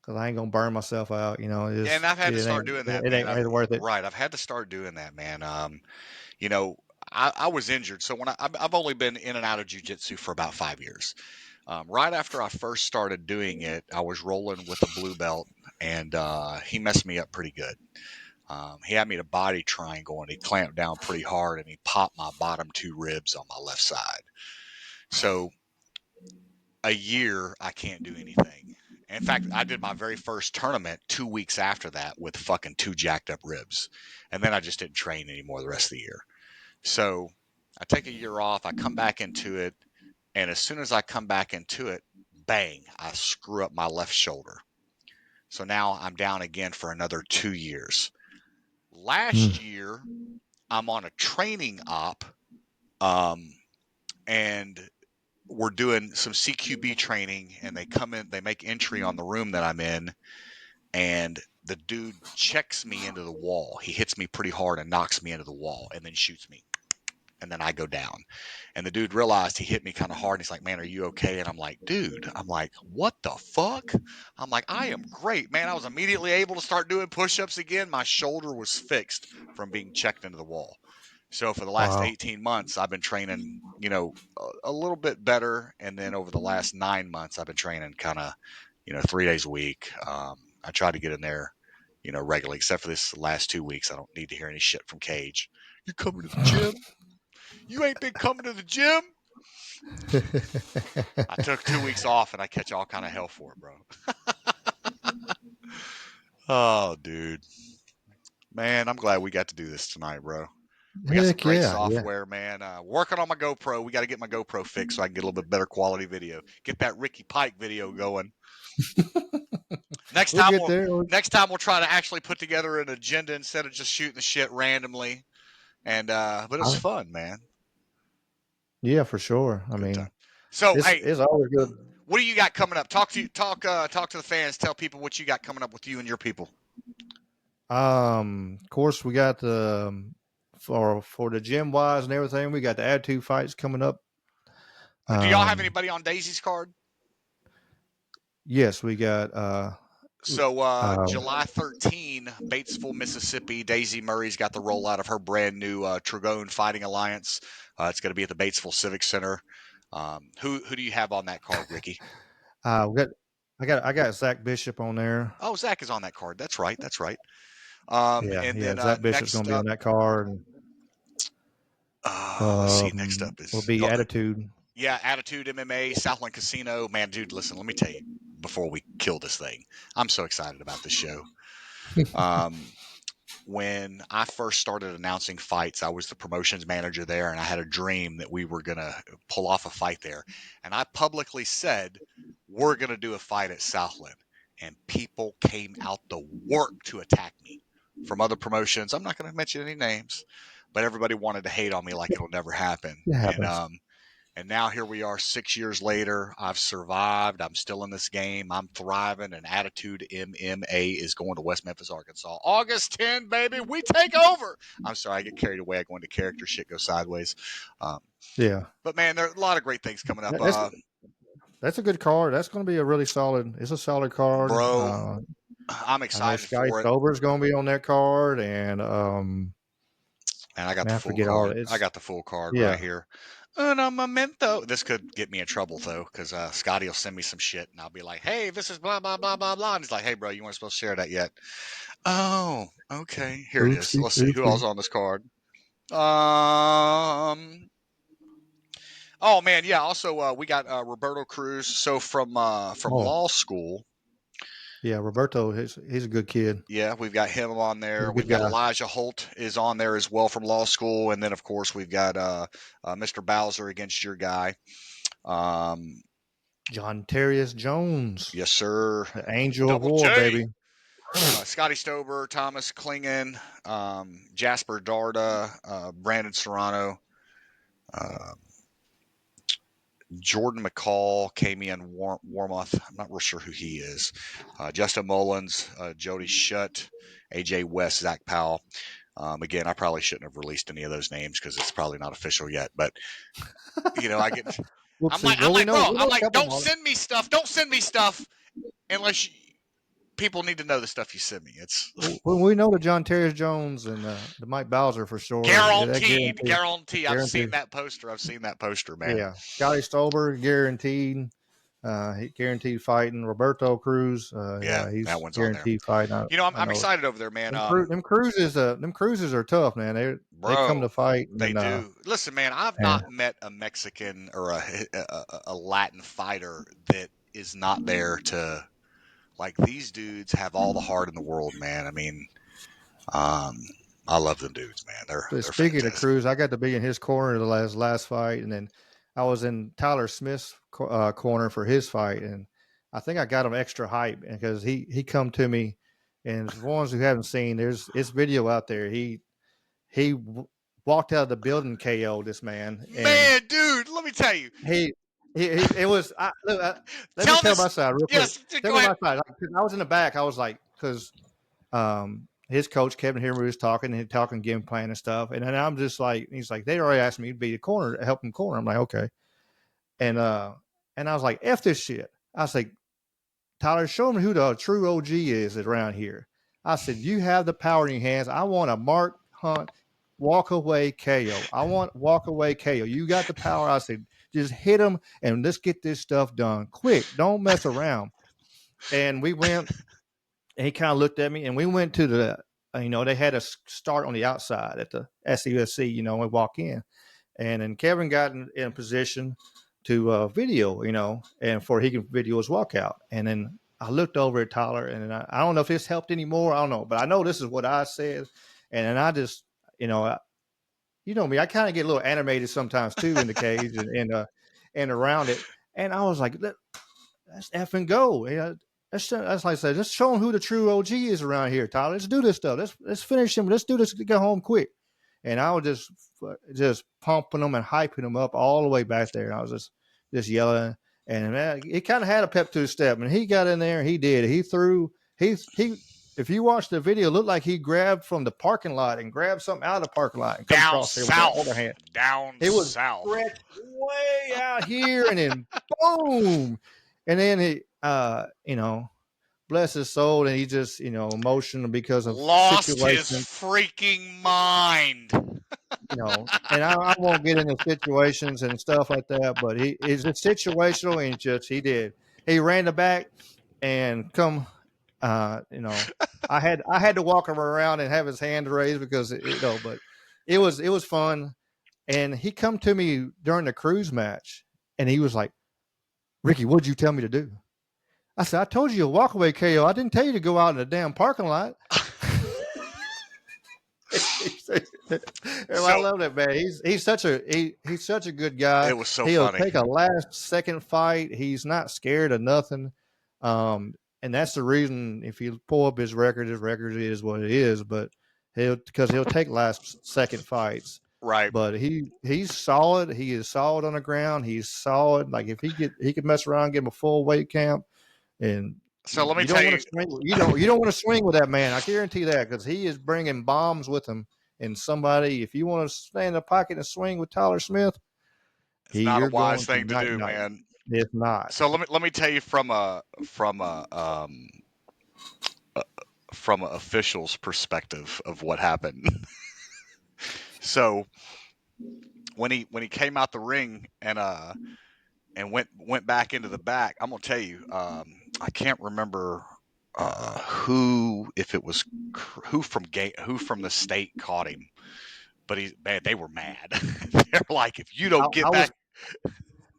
because I ain't gonna burn myself out. Yeah, and I've had to It start ain't doing that, it man. ain't worth it. Right, I've had to start doing that, man. You know, I was injured, so I've only been in and out of jujitsu for about 5 years. Right after I first started doing it, I was rolling with a blue belt, and he messed me up pretty good. He had me in a body triangle, and he clamped down pretty hard, and he popped my bottom two ribs on my left side. So a year, I can't do anything. In fact, I did my very first tournament 2 weeks after that with fucking two jacked up ribs. And then I just didn't train anymore the rest of the year. So I take a year off, I come back into it. And as soon as I come back into it, bang, I screw up my left shoulder. So now I'm down again for another 2 years. Last Hmm. year, I'm on a training op, um, and we're doing some CQB training, and they come in, they make entry on the room that I'm in, and the dude checks me into the wall. He hits me pretty hard and knocks me into the wall, and then shoots me. And then I go down. And the dude realized he hit me kind of hard. And he's like, "Man, are you okay?" And I'm like, "Dude," I'm like, "What the fuck?" I'm like, "I am great, man." I was immediately able to start doing push ups again. My shoulder was fixed from being checked into the wall. So for the last Wow. 18 months, I've been training, a little bit better. And then over the last 9 months, I've been training kind of, 3 days a week. I try to get in there, regularly, except for this last 2 weeks. I don't need to hear any shit from Cage. You coming to the gym? You ain't been coming to the gym? I took 2 weeks off and I catch all kind of hell for it, bro. Oh, dude. Man, I'm glad we got to do this tonight, bro. We got some Heck great yeah, yeah. software, man. Working on my GoPro. We got to get my GoPro fixed so I can get a little bit better quality video. Get that Ricky Pike video going. Next We'll time get we'll there. next time we'll try to actually put together an agenda instead of just shooting the shit randomly. And but it was I, fun, man. yeah, for sure. I Good mean, time. So it's hey, it's always good. what do you got coming up? Talk to the fans. Tell people what you got coming up with you and your people. Of course, we got the for the gym wise and everything. We got the attitude fights coming up. Do y'all have Um, anybody on Daisy's card? yes, we got So uh, July 13, Batesville, Mississippi. Daisy Murray's got the rollout of her brand new Tragone Fighting Alliance. It's going to be at the Batesville Civic Center. Who do you have on that card, Ricky? we got I got Zach Bishop on there. Oh, Zach is on that card. That's right. That's right. Yeah, And yeah, then Zach Bishop's next going to be on up, that card. And, let's see. Next up will is be attitude. yeah, Attitude MMA, Southland Casino. Man, dude, listen. Let me tell you before we kill this thing. I'm so excited about this show. Um, when I first started announcing fights, I was the promotions manager there, and I had a dream that we were going to pull off a fight there. And I publicly said, we're going to do a fight at Southland. And people came out the work to attack me from other promotions. I'm not going to mention any names, but everybody wanted to hate on me like it'll never happen. It happens. And now here we are 6 years later. I've survived. I'm still in this game. I'm thriving. And Attitude MMA is going to West Memphis, Arkansas. August 10, baby. We take over. I'm sorry, I get carried away. I go into character. Shit goes sideways. Um, Yeah. but, man, there are a lot of great things coming up. That's a good card. That's going to be a really solid. It's a solid card. Bro, I'm I know excited Sky for it. Stover's going to be on that card, and And I got man, the I full forget all card. it. I got the full card Yeah. right here. Uno momento. This could get me in trouble though, because Scotty will send me some shit, and I'll be like, "Hey, this is blah blah blah blah blah," and he's like, "Hey, bro, you weren't supposed to share that yet." Oh, okay. Here it is. Oopsie, Let's see who else oopsie. on this card. Oh man, yeah. Also, we got Roberto Cruz. So from Oh, law school. yeah, Roberto. He's a good kid. Yeah, we've got him on He's there. a We've good got guy. Elijah Holt is on there as well from law school, and then of course we've got Mr. Bowser against your guy. Um, John Terrius Jones, yes, sir. the Angel of Double War, J. baby. Scotty Stober, Thomas Klingen, Jasper Darda, Brandon Serrano, uh, Jordan McCall came in Warmoth. I'm not real sure who he is. Justin Mullins, Jody Shutt, AJ West, Zach Powell. Again, I probably shouldn't have released any of those names because it's probably not official yet. But I get. Whoopsie. I'm Well, like, bro. we I'm know a like, couple don't of them. send me stuff. Don't send me stuff unless people need to know the stuff you send me. It's Well, we know the John Terrius Jones and the Mike Bowser for sure. That guaranteed. guaranteed. Guaranteed. I've seen Guaranteed. that poster. Man. Yeah, Scotty Stolber guaranteed. He guaranteed fighting. Roberto Cruz, Yeah, yeah, that he's one's on there. guaranteed fighting. I'm, I I'm know. excited over there, man. Them cruises are tough, man. They come Bro, to fight, they and do. Listen, man, I've and not met a Mexican or a Latin fighter that is not there to like. These dudes have all the heart in the world, man. I mean, um, I love them dudes, man. but They're speaking of fantastic. Cruz, I got to be in his corner the last fight, and then I was in Tyler Smith's corner for his fight, and I think I got him extra hype because he come to me, and for ones who haven't seen, it's video out there. He walked out of the building, KO this man, and Man, dude, let me tell you. he it was. Look, let me Tell tell my this. side real quick. Yes, Tell go me ahead. my side. Like, 'cause I was in the back. I was like, because his coach Kevin Henry was talking and talking game plan and stuff, and then I'm just like, he's like, they already asked me to be the corner, help him corner. I'm like, okay, and and I was like, f this shit. I was like, Tyler, show me who the true OG is around here. I said, you have the power in your hands. I want a Mark Hunt walk away KO. I want walk away KO. You got the power. I said, just hit him and let's get this stuff done quick. Don't mess around. And we went, and he kind of looked at me, and we went to the, they had a start on the outside at the SUSC, we walk in. And then Kevin got in position to video, and for he can video his walkout. And then I looked over at Tyler, and I don't know if this helped anymore. I don't know, but I know this is what I said. And then I just, me, I kind of get a little animated sometimes too in the cage and around it. And I was like, let's effing go. That's like I said, let's show him who the true OG is around here, Tyler. Let's do this stuff. Let's finish him. Let's do this. Go home quick. And I was just pumping them and hyping them up all the way back there. And I was just yelling, and man, it kind of had a pep to his step. And he got in there, and he did. He threw. He. If you watch the video, it looked like he grabbed from the parking lot and grabbed something out of the parking lot and come Down across there with that other south. hand. Down He was south. stretched way out here, and then boom, and then he, bless his soul, and he just, emotional because of Lost his situations, freaking mind. and I won't get into situations and stuff like that, but he is situational, and he ran the back and come, I had to walk him around and have his hand raised because but it was fun. And he come to me during the cruise match, and he was like, Ricky, what'd you tell me to do? I said, I told you a walk away KO. I didn't tell you to go out in the damn parking lot. I So love that man. He's such a good guy. it was so He'll funny. take a last second fight. He's not scared of nothing. And that's the reason if you pull up his record is what it is. But he'll take last second fights. Right. But he's solid. He is solid on the ground. He's solid. Like if he could mess around, give him a full weight camp, and So let me you tell don't want you, to swing. You don't want to swing with that man. I guarantee that because he is bringing bombs with him. And somebody, if you want to stand in the pocket and swing with Tyler Smith, it's not a you're wise going to thing to night do, night. man. It's not. So let me tell you from a official's perspective of what happened. So when he came out the ring and went back into the back, I'm gonna tell you, I can't remember who, if it was who from the state caught him, but man, they were mad. They're like, if you I, don't get I back, was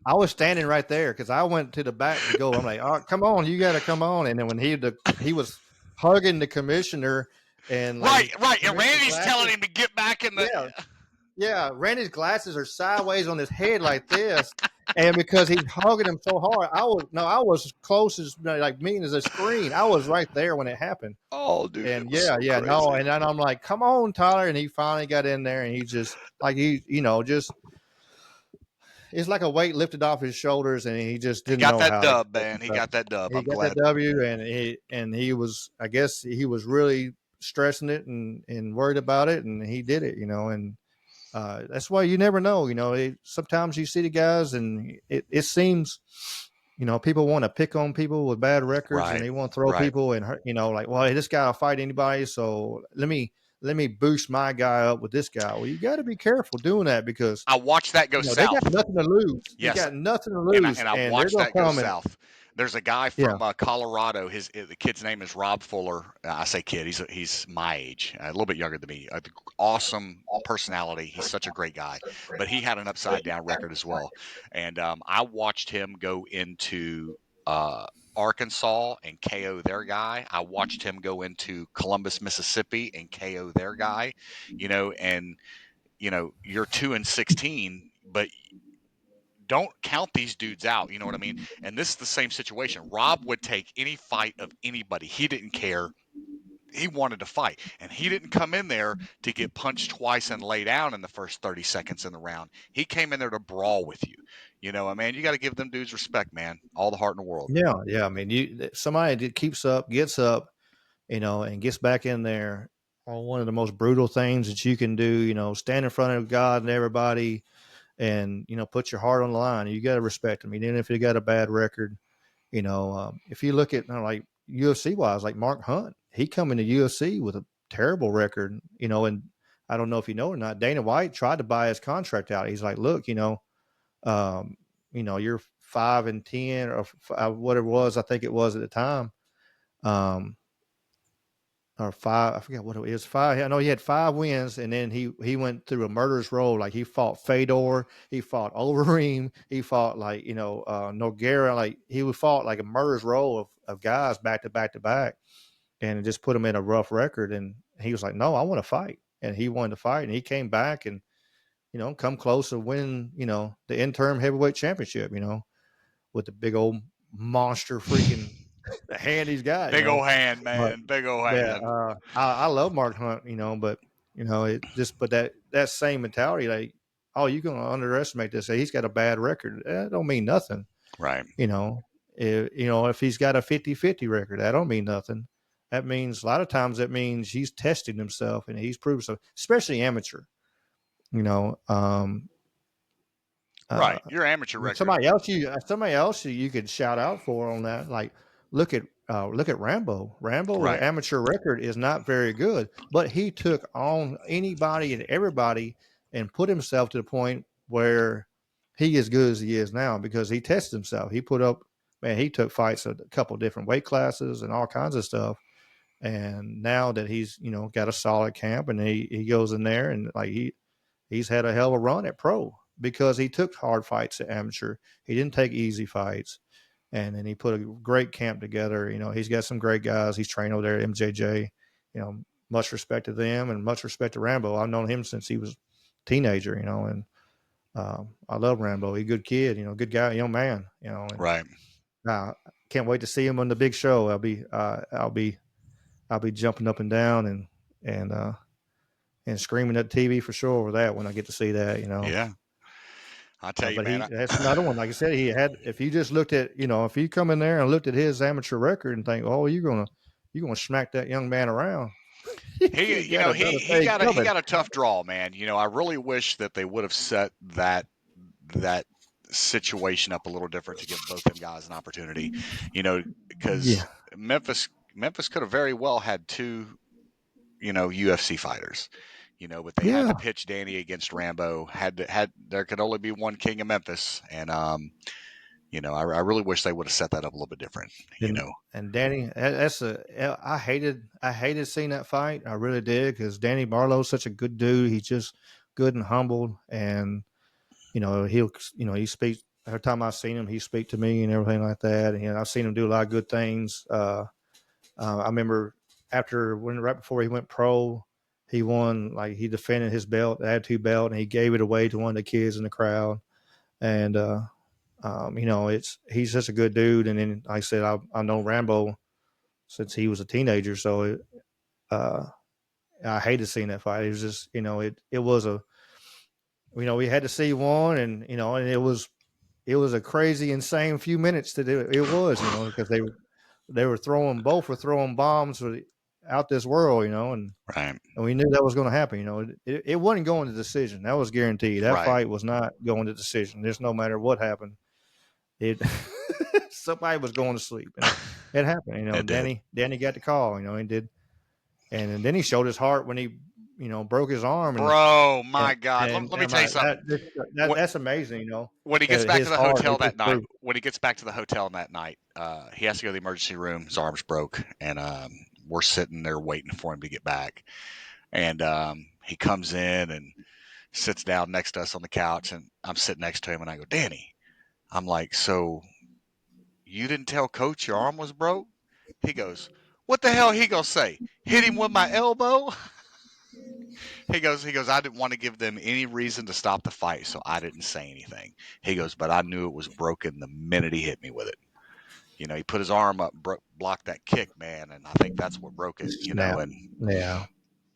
I was standing right there because I went to the back to go. I'm like, oh, come on, you got to come on. And then when he was hugging the commissioner and like right, his right, and commissioner Randy's telling glasses, him to get back in the. yeah, yeah, Randy's glasses are sideways on his head like this, and because he's hugging him so hard, I was as close as like mean as a screen. I was right there when it happened, Oh, dude, it and was so no, crazy. and then I'm like, come on, Tyler, and he finally got in there, and he just like just it's like a weight lifted off his shoulders, and he just He didn't got know that how to dub, conduct man. He himself. got that dub. He I'm got that glad. W, and he was, I guess, he was really stressing it and worried about it, and he did it, and that's why you never know. Sometimes you see the guys, and it seems, people want to pick on people with bad records, and Right, they want to throw right. people, and like, well, hey, this guy will fight anybody, so let me boost my guy up with this guy. Well, you got to be careful doing that because I watched that go they got south. nothing to lose. They Yes, got nothing to and I, lose, and I and they're watched gonna that go come and south. There's a guy yeah, from Colorado. The kid's name is Rob Fuller. I say kid. He's my age, a little bit younger than me. Awesome personality. He's such a great guy, but he had an upside down record as well. And I watched him go into uh, Arkansas and KO their guy. I watched him go into Columbus, Mississippi, and KO their guy. And you're 2-16, but don't count these dudes out. You know what I mean? And this is the same situation. Rob would take any fight of anybody. He didn't care. He wanted to fight. And he didn't come in there to get punched twice and lay down in the first 30 seconds in the round. He came in there to brawl with you. Man, you got to give them dudes respect, man. All the heart in the world. yeah, yeah. I mean, somebody that keeps up, gets up, and gets back in there. One of the most brutal things that you can do, stand in front of God and everybody, and put your heart on the line. You got to respect them, even if you got a bad record. If you look at like UFC wise, like Mark Hunt, he come into UFC with a terrible record, and I don't know if you know or not. Dana White tried to buy his contract out. He's like, look, you're 5-10 or what it was. I think it was at the time. Um, or five. I forget what it was. Five. I know he had 5 wins, and then he went through a murderous row. Like he fought Fedor, he fought Overeem, he fought like Nogueira. Like he would fought like a murderous row of guys back to back to back, and it just put him in a rough record. And he was like, "No, I want to fight," and he wanted to fight, and he came back and come close to winning the interim heavyweight championship. With the big old monster freaking hand he's got. Big old hand, But man. Big old yeah, hand. I love Mark Hunt, but it just but that same mentality, like, oh, you're gonna underestimate this. He's got a bad record. That don't mean nothing. Right. You know, if he's got a 50-50 record, that don't mean nothing. That means a lot of times that means he's testing himself and he's proved so, especially amateur. You know, uh, Right. Your amateur record. somebody else you could shout out for on that. Like look at Rambo. Rambo's Right. amateur record is not very good, but he took on anybody and everybody and put himself to the point where he is good as he is now because he tested himself. He put up, man, he took fights at a couple different weight classes and all kinds of stuff. And now that he's got a solid camp and he goes in there and like he's had a hell of a run at pro because he took hard fights at amateur. He didn't take easy fights. And then he put a great camp together. He's got some great guys. He's trained over there at MJJ. much respect to them and much respect to Rambo. I've known him since he was a teenager, and I love Rambo. He's a good kid, good guy, young man, and Right. I can't wait to see him on the big show. I'll be jumping up and down and screaming at the TV for sure with that when I get to see that. Yeah. I tell you, But man. that's another one. Like I said, if you just looked at, if you come in there and looked at his amateur record and think, oh, you're gonna smack that young man around, He, you got another thing he coming. got a tough draw, man. I really wish that they would have set that situation up a little different to give both them guys an opportunity. Because Yeah, Memphis could have very well had two, UFC fighters. But they had yeah. to pitch Danny against Rambo. Had there could only be one King of Memphis, and I really wish they would have set that up a little bit different. You And know, and Danny, I hated seeing that fight. I really did because Danny Barlow's such a good dude. He's just good and humbled, and he speaks. Every time I've seen him, he speak to me and everything like that. And I've seen him do a lot of good things. I remember right before he went pro, he won, like he defended his belt, the attitude belt, and he gave it away to one of the kids in the crowd. And he's just a good dude. And then, like I said, I know Rambo since he was a teenager, so uh, I hated seeing that fight. It was just, it was we had to see one, and it was a crazy, insane few minutes to do. It was, because both were throwing bombs out this world, right, and we knew that was going to happen. It wasn't going to decision. That was guaranteed. That right. fight was not going to decision. Just no matter what happened, it somebody was going to sleep, and it happened. It did. Danny got the call. He did, and then he showed his heart when he broke his arm, and Bro, and, my God. and Let me I'm tell you like, something. What that's amazing. when he gets That back to his the heart, hotel it that just night, proved. when he gets back to the hotel that night, he has to go to the emergency room. His arm's broke, and we're sitting there waiting for him to get back. And he comes in and sits down next to us on the couch, and I'm sitting next to him, and I go, Danny, I'm like, so you didn't tell Coach your arm was broke? He goes, what the hell he gonna say? Hit him with my elbow? He goes, I didn't want to give them any reason to stop the fight, so I didn't say anything. He goes, but I knew it was broken the minute he hit me with it. He put his arm up, blocked that kick, man, and I think that's what broke it. Snap. And Yeah.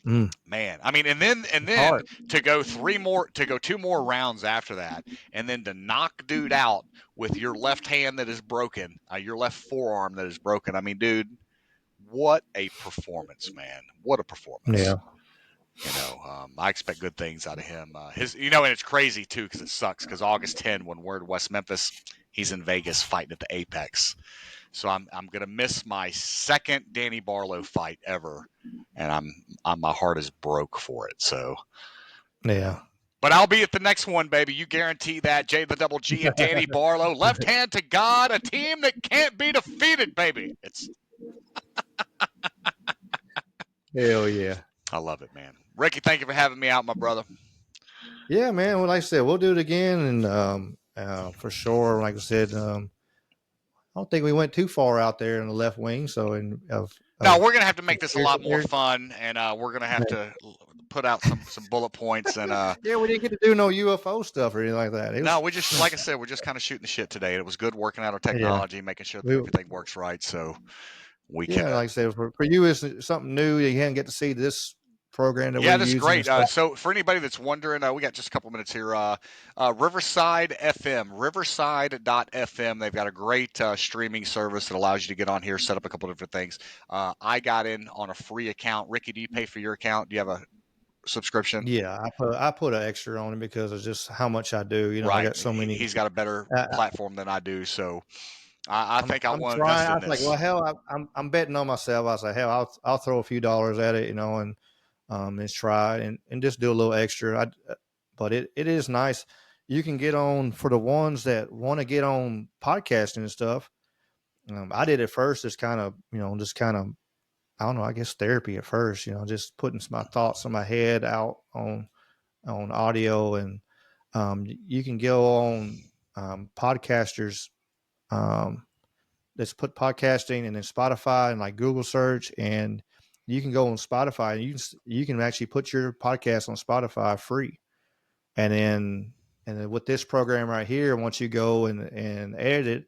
Mm. man, I mean, and then Heart. to go two more rounds after that, and then to knock dude out with your left hand that is broken, your left forearm that is broken. I mean, dude, what a performance, man! What a performance. Yeah. I expect good things out of him. And it's crazy too because it sucks because August 10 when we're in West Memphis, he's in Vegas fighting at the Apex. So I'm gonna miss my second Danny Barlow fight ever, and my heart is broke for it. So, Yeah. um, but I'll be at the next one, baby. You guarantee that. Jay the Double G and Danny Barlow, left hand to God, a team that can't be defeated, baby. Hell yeah. I love it, man. Ricky, thank you for having me out, my brother. Yeah, man. Well, like I said, we'll do it again, and for sure. Like I said, I don't think we went too far out there in the left wing. So, No, we're gonna have to make this a here, lot more here, fun, and we're gonna have to put out some bullet points. And yeah, we didn't get to do no UFO stuff or anything like that. It no, was, we just like I said, we're just kind of shooting the shit today. It was good working out our yeah, technology, making sure that we, everything works right, so we can. yeah. Like I said, for you, it's something new. You hadn't get to see this program that we're Yeah, this is using and great. stuff. So for anybody that's wondering, we got just a couple minutes here. Riverside FM, Riverside.fm. They've got a great streaming service that allows you to get on here, set up a couple of different things. I got in on a free account. Ricky, do you pay for your account? Do you have a subscription? Yeah, I put an extra on it because of just how much I do. I Right. got so many. He's got a better I, platform than I do, so I I'm think I I'm want to trying. invest I in was like, well, this. hell, I'm betting on myself. I was like, hell, I'll throw a few dollars at it, and try and just do a little extra. But it is nice. You can get on for the ones that want to get on podcasting and stuff. I did it first, just kind of, I don't know, I guess therapy at first, just putting my thoughts in my head out on audio, and you can go on podcasters. Um, let's put podcasting and then Spotify and like Google search, and you can go on Spotify and you can actually put your podcast on Spotify free. And then with this program right here, once you go and edit it,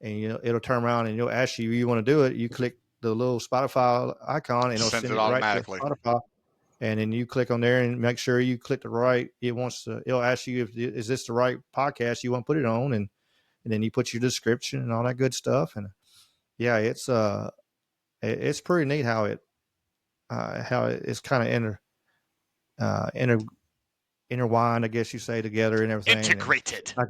and it'll turn around and you'll ask you want to do it. You click the little Spotify icon and it'll Sends send it it right to automatically. Spotify. And then you click on there and make sure you click the right. It'll ask you if is this the right podcast you want to put it on, and then you put your description and all that good stuff. And yeah, it's pretty neat how it's kind of inter intertwined, I guess you say, together and everything, and Integrated. like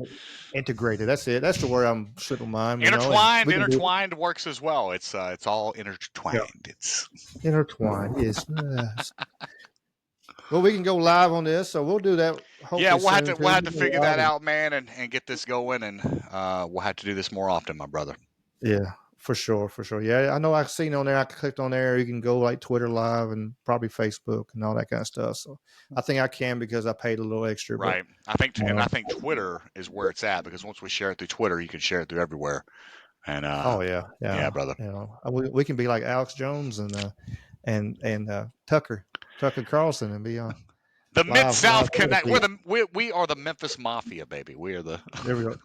integrated. That's it. That's the word I'm slipping mind. And Intertwined, we can do intertwined works as well. It's all yeah, intertwined. It's intertwined. Yes. Well, we can go live on this, so we'll do that yeah. hopefully soon too. We'll have to We'll go figure that live and out, man, and get this going, and we'll have to do this more often, my brother. yeah, for sure, for sure. Yeah, I know I've seen on there. I clicked on there. You can go like Twitter Live and probably Facebook and all that kind of stuff. So I think I can because I paid a little extra. But Right. I uh, think Twitter is where it's at because once we share it through Twitter, you can share it through everywhere. And oh yeah, yeah, yeah, brother. we can be like Alex Jones and Tucker Carlson and be on The Mid live South Twitter Connect. feed. We are the Memphis Mafia, baby. We are the. There we go.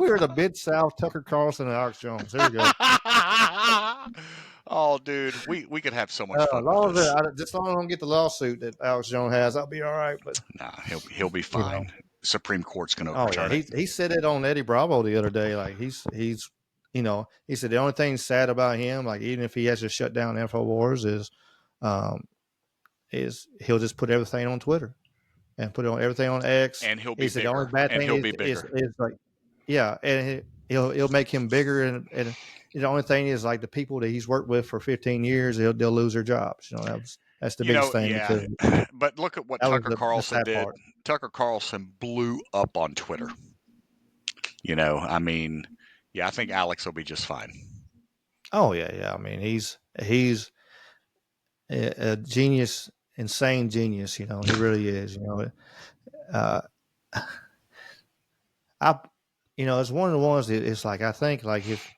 We are the Mid South Tucker Carlson and Alex Jones. There we go. oh, dude, we could have so much fun with Long as this. just long as I don't get the lawsuit that Alex Jones has, I'll be all right. But Nah, he'll be you know, fine. Supreme Court's going to oh yeah, overturn it. he said it on Eddie Bravo the other day. Like he said the only thing sad about him, like even if he has to shut down Infowars, um, is he'll just put everything on Twitter and put it on everything on X. And he'll He be said the only bigger. bad And thing he'll be bigger. is like yeah, and he'll make him bigger and the only thing is like the people that he's worked with for 15 years, they'll lose their jobs. That's the biggest thing Yeah. because But look at what that was Tucker the Carlson sad did. part. Tucker Carlson blew up on Twitter. I mean, yeah, I think Alex will be just fine. Oh yeah, yeah. I mean, he's a genius, insane genius. He really is. Uh, I, it's one of the ones that it's like I think like if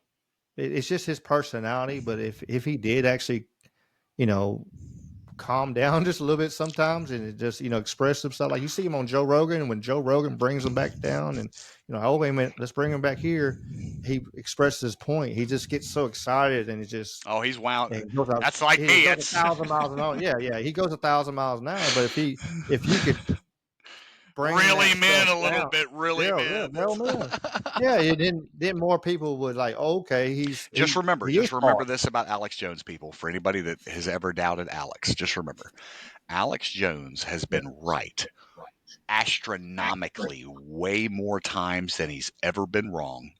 it's just his personality, but if he did actually, you know, calm down just a little bit sometimes and it just express himself like you see him on Joe Rogan and when Joe Rogan brings him back down and oh wait a minute, let's bring him back here. He expresses his point. He just gets so excited and it just Oh, he's wound. and goes out. That's like He me. goes a It's thousand miles an hour. Yeah, yeah. He goes 1,000 miles an hour. But if you could bring really that men stuff a little down, bit, really yeah, yeah, men. well, man, yeah. Then more people would like, oh, okay, Just remember, he is smart. this about Alex Jones, people. For anybody that has ever doubted Alex, just remember, Alex Jones has Yeah. been right astronomically way more times than he's ever been wrong.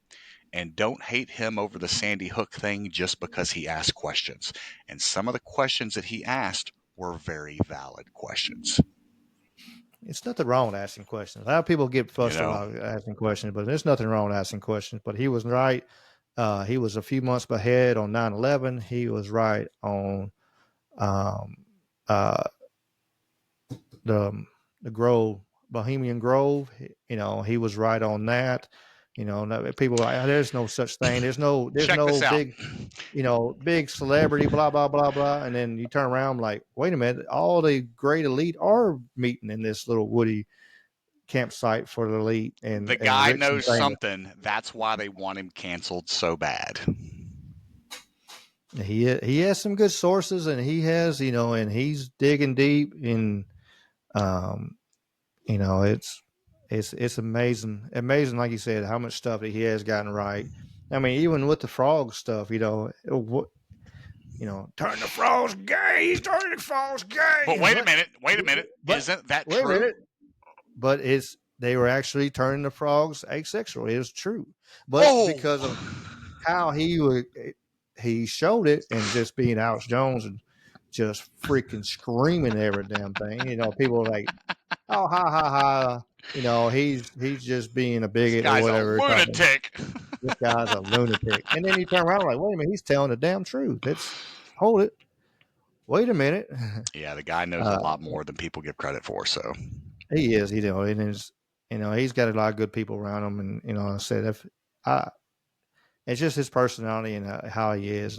And don't hate him over the Sandy Hook thing just because he asked questions. And some of the questions that he asked were very valid questions. It's nothing wrong with asking questions. A lot of people get You fussed know, about asking questions, but there's nothing wrong with asking questions. But he was right. He was a few months ahead on 9/11. He was right on um, uh, the the Grove, Bohemian Grove. He was right on that. People there's no such thing. There's check this no out. big celebrity, blah blah blah blah. And then you turn around like, wait a minute, all the great elite are meeting in this little woody campsite for the elite The and guy rich and knows famous. something. That's why they want him canceled so bad. He has some good sources, and he has and he's digging deep in um, it's amazing, like you said, how much stuff that he has gotten right. I mean, even with the frog stuff, turn the frogs gay. He's turning the frogs But gay. wait a minute. Wait a minute. But Isn't that wait a true? minute. But they were actually turning the frogs asexual. It was true, but Oh, because of how he showed it and just being Alex Jones and just freaking screaming every damn thing. People are like, oh ha ha ha. He's just being a this bigot or guy's a whatever. Talking, lunatic. this guy's a lunatic. And then you turn around like, wait a minute, he's telling the damn truth. Hold it. Wait a minute. Yeah, the guy knows a Uh, lot more than people give credit for. So, he is, and he's got a lot of good people around him. And, I said, I, it's just his personality and how he is.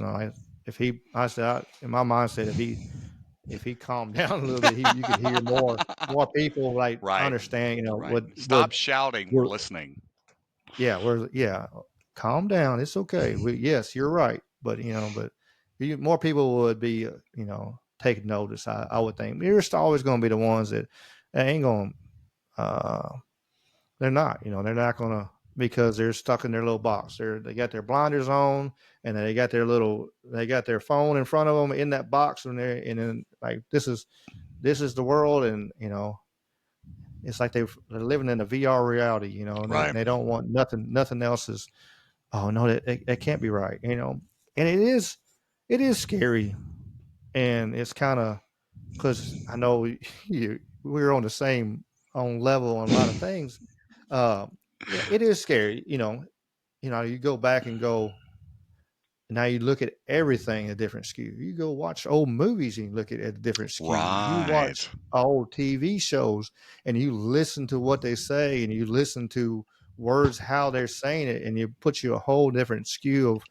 if he, I said, in my mindset, if he calmed down a little bit, you could hear more people like Right. understand, Right. what Stop shouting. We're we're, listening. yeah, calm down. It's okay. Yes, you're right. But more people would be, taking notice. I would think there's always going to be the ones that ain't going. Uh, they're not. They're not going to because they're stuck in their little box. They got their blinders on and they got their phone in front of them in that box and then like this is the world and it's like they're living in a VR reality. And Right. they don't want nothing else is. Oh no, that can't be right. And it is scary, and it's kind of because I know we're on the same on level on a lot of things. Yeah, it is scary. You go back and go. Now you look at everything a different skew. You go watch old movies and you look at a different skew. You Right. watch old TV shows and you listen to what they say and you listen to words how they're saying it and you put you a whole different skew of,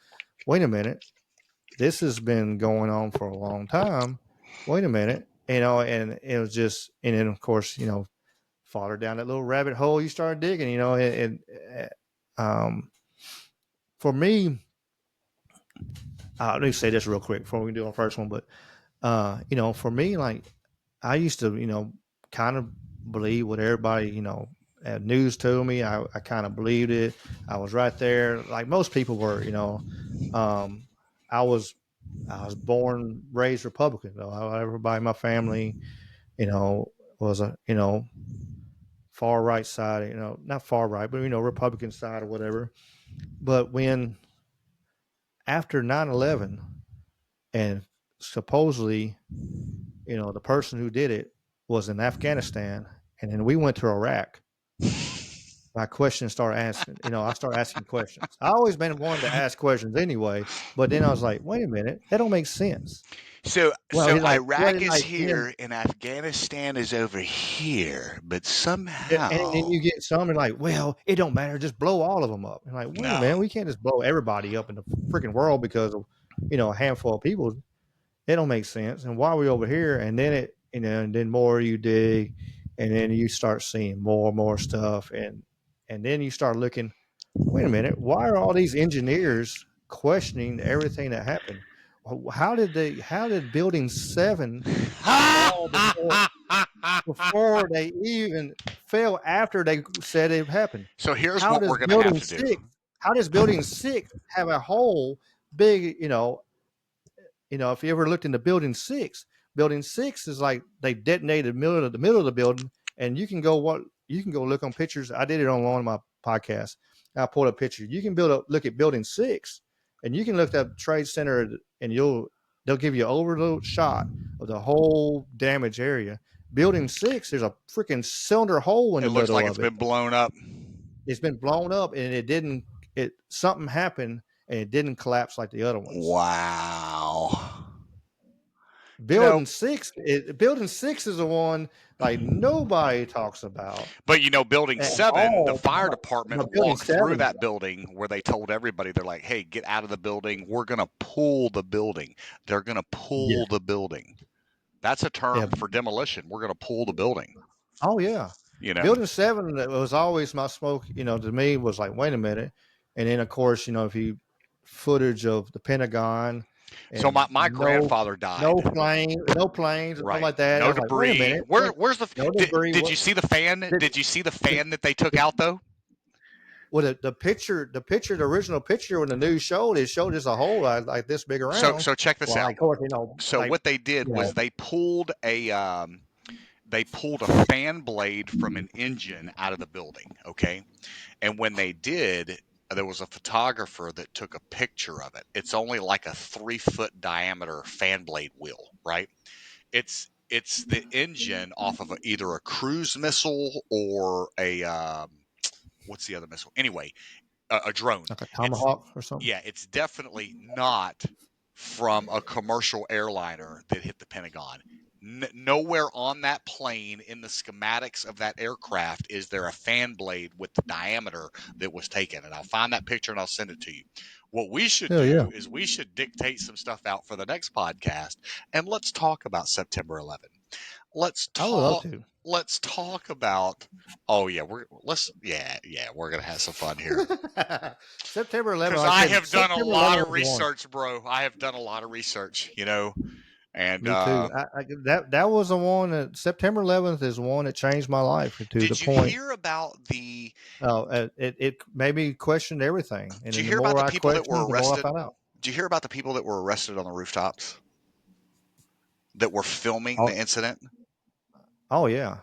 wait a minute, this has been going on for a long time. Wait a minute, and it was just, and then of course, farther down that little rabbit hole you start digging, for me, let me say this real quick before we do our first one, but for me, like I used to, kind of believe what everybody, news told me. I kind of believed it. I was right there, like most people were. Um, I was I was born raised Republican. Though everybody in my family, was a far right side. Not far right, but Republican side or whatever. But when after 9/11 and supposedly the person who did it was in Afghanistan, and then we went to Iraq. My questions start asking. I start asking questions. I always been wanting to ask questions anyway, but then I was like, wait a minute, that don't make sense. Well, So he's like, well, Iraq he's is like, here and Afghanistan is over here, but and then somehow you get some and like, well, it don't matter, just blow all of them up. And like, wait a no. minute, we can't just blow everybody up in the freaking world because of a handful of people. It don't make sense. And why are we over here? And then and then more you dig, and then you start seeing more and more stuff, and then you start looking. Wait a minute, why are all these engineers questioning everything that happened? How did Building 7 fall before they even fell after they said it happened? So here's How what does we're going to have Building to do. 6 how does Building 6 have a whole big, if you ever looked into Building 6 is like they detonated the middle of the building, and you can go look on pictures. I did it on one of my podcasts. I pulled a picture. You can look at Building 6, and you can look at Trade Center, and they'll give you an overload shot of the whole damaged area. Building 6, there's a freaking cylinder hole in It the looks middle like it's of it. been blown up. It's been blown up, and it didn't. It something happened, and it didn't collapse like the other ones. Wow. You know, Building 6 is the one like nobody talks about but building at 7, the all. fire But department Building walked through 7, that building where they told everybody, they're like, hey, get out of the building. We're going to pull the building. They're going to yeah, pull the building. That's a yeah. term for demolition. We're going to pull the building, Oh yeah, you know. Building 7 was always my smoke. To me was like, wait a minute, and then of course, if you footage of the Pentagon So and my grandfather died. no planes, and stuff Right. like that. I No was like, wait a debris. minute, Where's the no debris. did What you see the fan? did, Did you see the did, fan that they took out though? well, the original picture when the news showed it showed just a hole like this big around. So check this Well, out. like, of course, So what they did was they pulled a fan blade from an engine out of the building, okay? And when they did, there was a photographer that took a picture of it. It's only like a 3-foot diameter fan blade wheel, right? It's the engine off of either a cruise missile or a what's the other missile? Anyway, a drone. like a It's tomahawk or something. Yeah, it's definitely not from a commercial airliner that hit the Pentagon. Nowhere on that plane in the schematics of that aircraft is there a fan blade with the diameter that was taken. And I'll find that picture and I'll send it to you. What we should Hell yeah. do is we should dictate some stuff out for the next podcast, and let's talk about September 11th. Let's I would love talk. to. Let's talk about. Oh yeah, we're gonna have some fun here September 11th, because like I I said, have done a September lot 11th of was one. research, bro. I have done a lot of research, and Me too. That was the one that September 11th is one that changed my life to the did you point. hear about the? It made me question everything, and Did you then the hear about more the I people that were questioned, the more I arrested? found out. Did you hear about the people that were arrested on the rooftops that were filming Oh, the incident? oh yeah,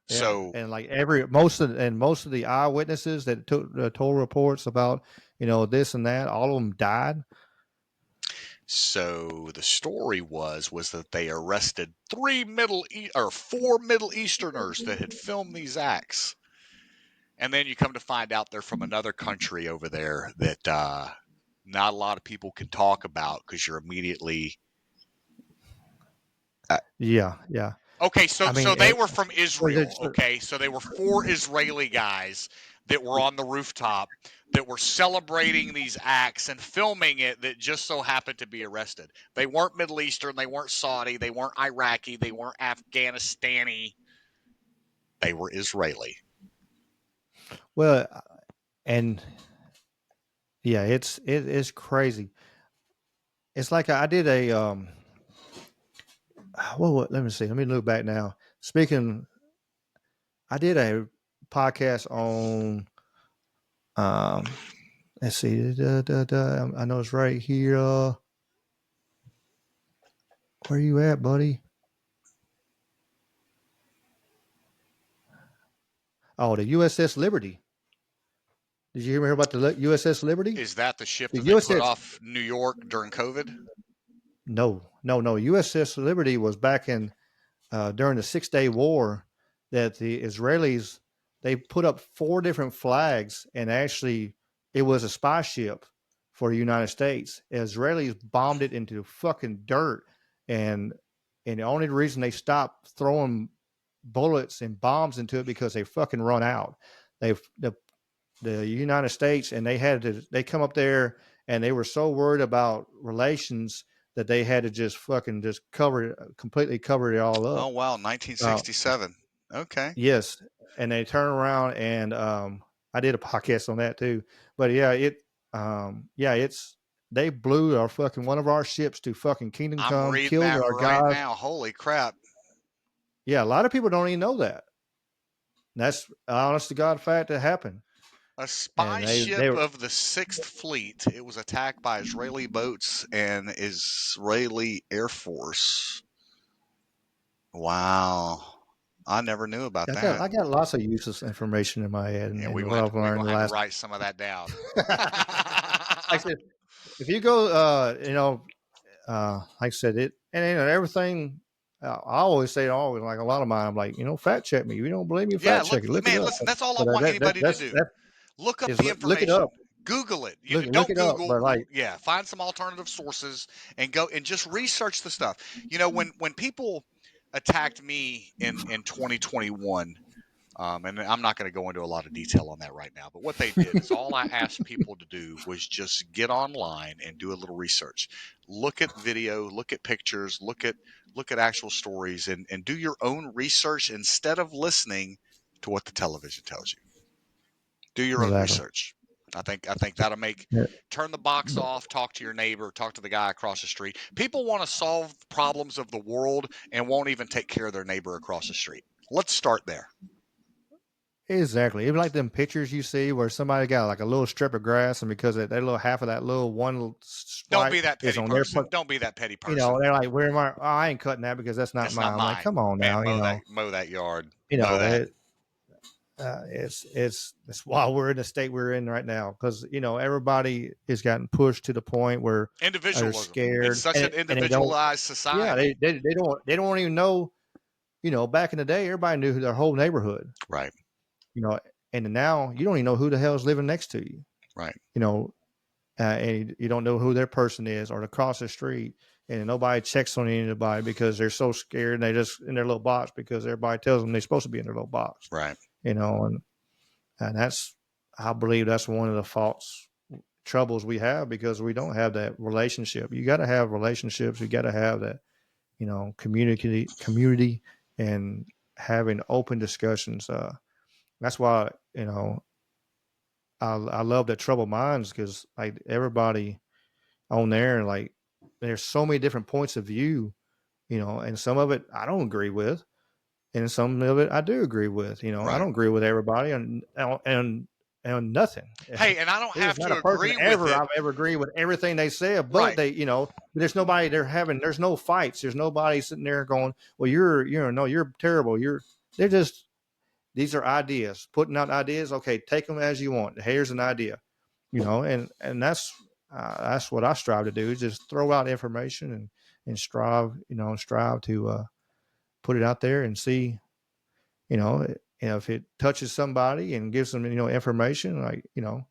yeah, So and like most of the eyewitnesses that told reports about this and that, all of them died. So the story was that they arrested four Middle Easterners that had filmed these acts, and then you come to find out they're from another country over there that not a lot of people can talk about because you're immediately uh, Yeah, yeah. okay. So I mean, they were from was Israel. it- Okay, so they were four Israeli guys that were on the rooftop that were celebrating these acts and filming it that just so happened to be arrested. They weren't Middle Eastern, they weren't Saudi, they weren't Iraqi, they weren't Afghanistani. They were Israeli. well, and yeah, it's crazy. It's like I did a what? Let me see. Let me look back now. Speaking, I did a podcast on let's see. I know it's right here. Where you at, buddy? Oh, the USS Liberty. Did you hear about the USS Liberty? Is that the ship The that they put USS off New York during COVID? no. USS Liberty was back in during the 6 Day War that the Israelis they put up four different flags and actually it was a spy ship for the United States. Israelis bombed it into fucking dirt and the only reason they stopped throwing bullets and bombs into it because they fucking run out. They the United States and they come up there and they were so worried about relations that they had to just fucking just completely cover it all Oh up. wow, Uh, 1967. Okay. yes, and they turn around and I did a podcast on that too. But yeah, it's they blew our fucking one of our ships to fucking Kingdom I'm Come, reading killed that our right guys. now. Holy crap. Yeah, a lot of people don't even know that. That's honest to God fact that happened. A And spy they ship were of the Sixth Fleet. It was attacked by Israeli boats and Israeli Air Force. Wow. I never knew about that. I got lots of useless information in my head Yeah, and what I've we're learned gonna the have to last. write some of that down. Like I said, if you go, like I said, it and everything. I always say, always like a lot of mine. I'm like, fact check me. If you don't believe me, Yeah, fact check it. Look it man, up. listen, that's all I But want anybody to do. that Look up is the look it up. information. Google it. Look Don't it up. Google. But like, Yeah, find some alternative sources and go and just research the stuff. When people attacked me in 2021, and I'm not going to go into a lot of detail on that right now, but what they did is all I asked people to do was just get online and do a little research. Look at video, look at pictures, look at actual stories and do your own research instead of listening to what the television tells you. Do your own exactly. research. I think that'll make Yeah. turn the box off, talk to your neighbor, talk to the guy across the street. People want to solve problems of the world and won't even take care of their neighbor across the street. Let's start there. Exactly. Even like them pictures you see where somebody got like a little strip of grass, and because that little half of that little one little Don't stripe be that is petty on their person. Don't be that petty you know, person. they're like, "Where am I? Oh, I ain't cutting that because that's not That's not mine." I'm like, mine. "Come on Man, now, mow that yard. you Mow know that. it." It's why we're in the state we're in right now because everybody is gotten pushed to the point where they're Individualism. It's scared such an and they don't. individualized Yeah, society. they don't even know. Back in the day, everybody knew their whole neighborhood. Right. You know, and now you don't even know who the hell is living next to you. Right. You know, and you don't know who their person is or across the street, and nobody checks on anybody because they're so scared and they just in their little box because everybody tells them they're supposed to be in their little box. Right. And that's I believe that's one of the faults. troubles we have because we don't have that relationship. You got to have relationships. You got to have that, community, and having open discussions. That's why, I love that Troubled Minds, because like everybody on there, like there's so many different points of view, and some of it I don't agree with, and some of it I do agree with. I Right. don't agree with everybody and nothing. Hey, and I don't There's have not to a person agree with ever it. I've ever agreed with everything they said, but Right. there's nobody there's no fights. There's nobody sitting there going, well, no, you're terrible. They're just, these are ideas, putting out ideas. Okay, take them as you want. Here's an idea, and that's what I strive to do, is just throw out information and strive to put it out there and see, if it touches somebody and gives them, information, like, I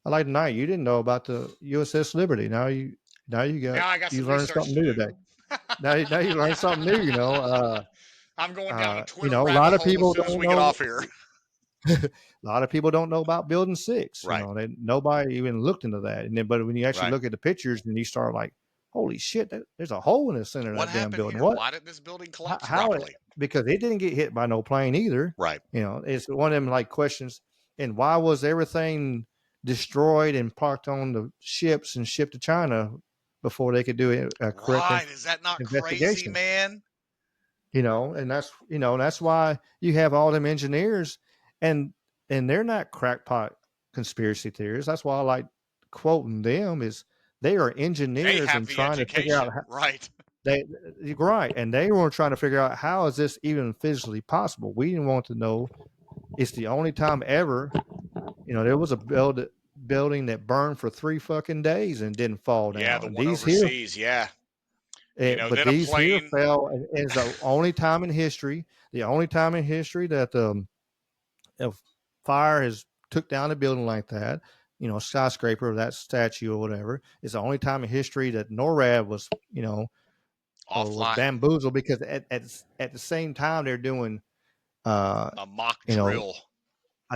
like tonight, you didn't know about the USS Liberty. Now I got You some learned research something to new do. today. Now you learned something new, I'm going down a Twitter a rabbit lot of hole as people soon as don't we get know. off here. A lot of people don't know about Building 6. Right. Nobody even looked into that. And then, but when you actually Right. look at the pictures, and you start like, holy shit, there's a hole in the center of What that damn happened building. here? What? Why didn't this building How, collapse how it, properly? because it didn't get hit by no plane either. Right. It's one of them like questions. And why was everything destroyed and parked on the ships and shipped to China before they could do a correct Right. Is that not crazy, investigation? man? And that's why you have all them engineers, and they're not crackpot conspiracy theorists. That's why I like quoting them, is they are They engineers have and the trying to figure out education. how Right. they right, and they were trying to figure out, how is this even physically possible. We didn't want to know. It's the only time ever, there was a building that burned for 3 fucking days and didn't fall Yeah, down. the And one these here, overseas. Yeah. You know, but then a these here plane. fell, and is the only time in history, that a fire has took down a building like that, skyscraper, that statue or whatever. It's the only time in history that NORAD was, was Offline. bamboozled, because at the same time they're doing, uh, A mock you know, drill.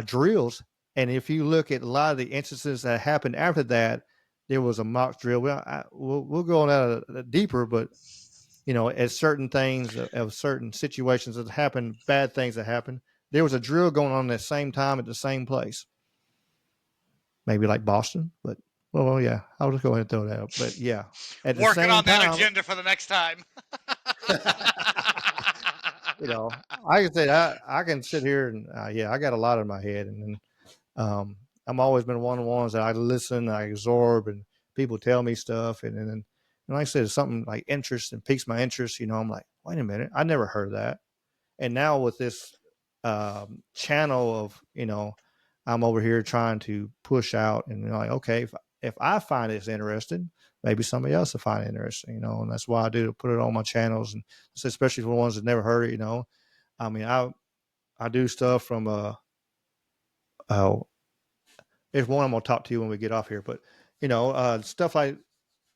drills. And if you look at a lot of the instances that happened after that, there was a mock drill. Well, we'll go on that deeper, but as certain things of certain situations that happen, bad things that happen, there was a drill going on at the same time at the same place. Maybe like Boston, but well, yeah, I'll just go ahead and throw that up. But yeah, at the Working same on that time, agenda for the next time. like I said, I can sit here and yeah, I got a lot in my head, and I'm always been one of the ones that I listen, I absorb, and people tell me stuff, and like I said, it's something like interest and piques my interest. I'm like, wait a minute, I never heard of that. And now with this channel of, I'm over here trying to push out, and like, okay, if I find this interesting, maybe somebody else will find it interesting, and that's why I do put it on my channels, and especially for the ones that never heard it. I mean, I do stuff from uh there's one I'm gonna talk to you when we get off here, but stuff like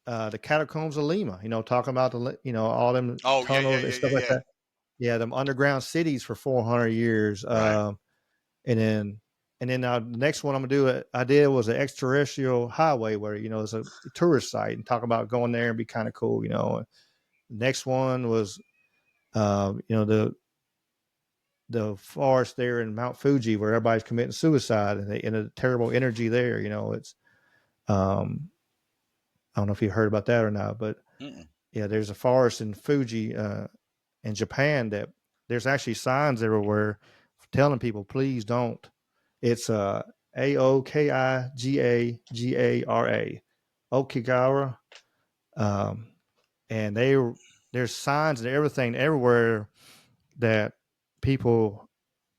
the catacombs of Lima, talking about all them Oh, yeah, yeah, tunnels and yeah, stuff yeah, like yeah. that. Yeah, them underground cities for 400 years. Right. And then the next one I'm gonna do, I did, was an extraterrestrial highway, where it's a tourist site, and talk about going there and be kind of cool. The next one was the forest there in Mount Fuji, where everybody's committing suicide, and a terrible energy there. It's um, I don't know if you heard about that or not, but Mm-mm. yeah, there's a forest in Fuji, in Japan, that there's actually signs everywhere telling people, please don't. It's Aokigara, Okigara, um, and there's signs and everything everywhere that people,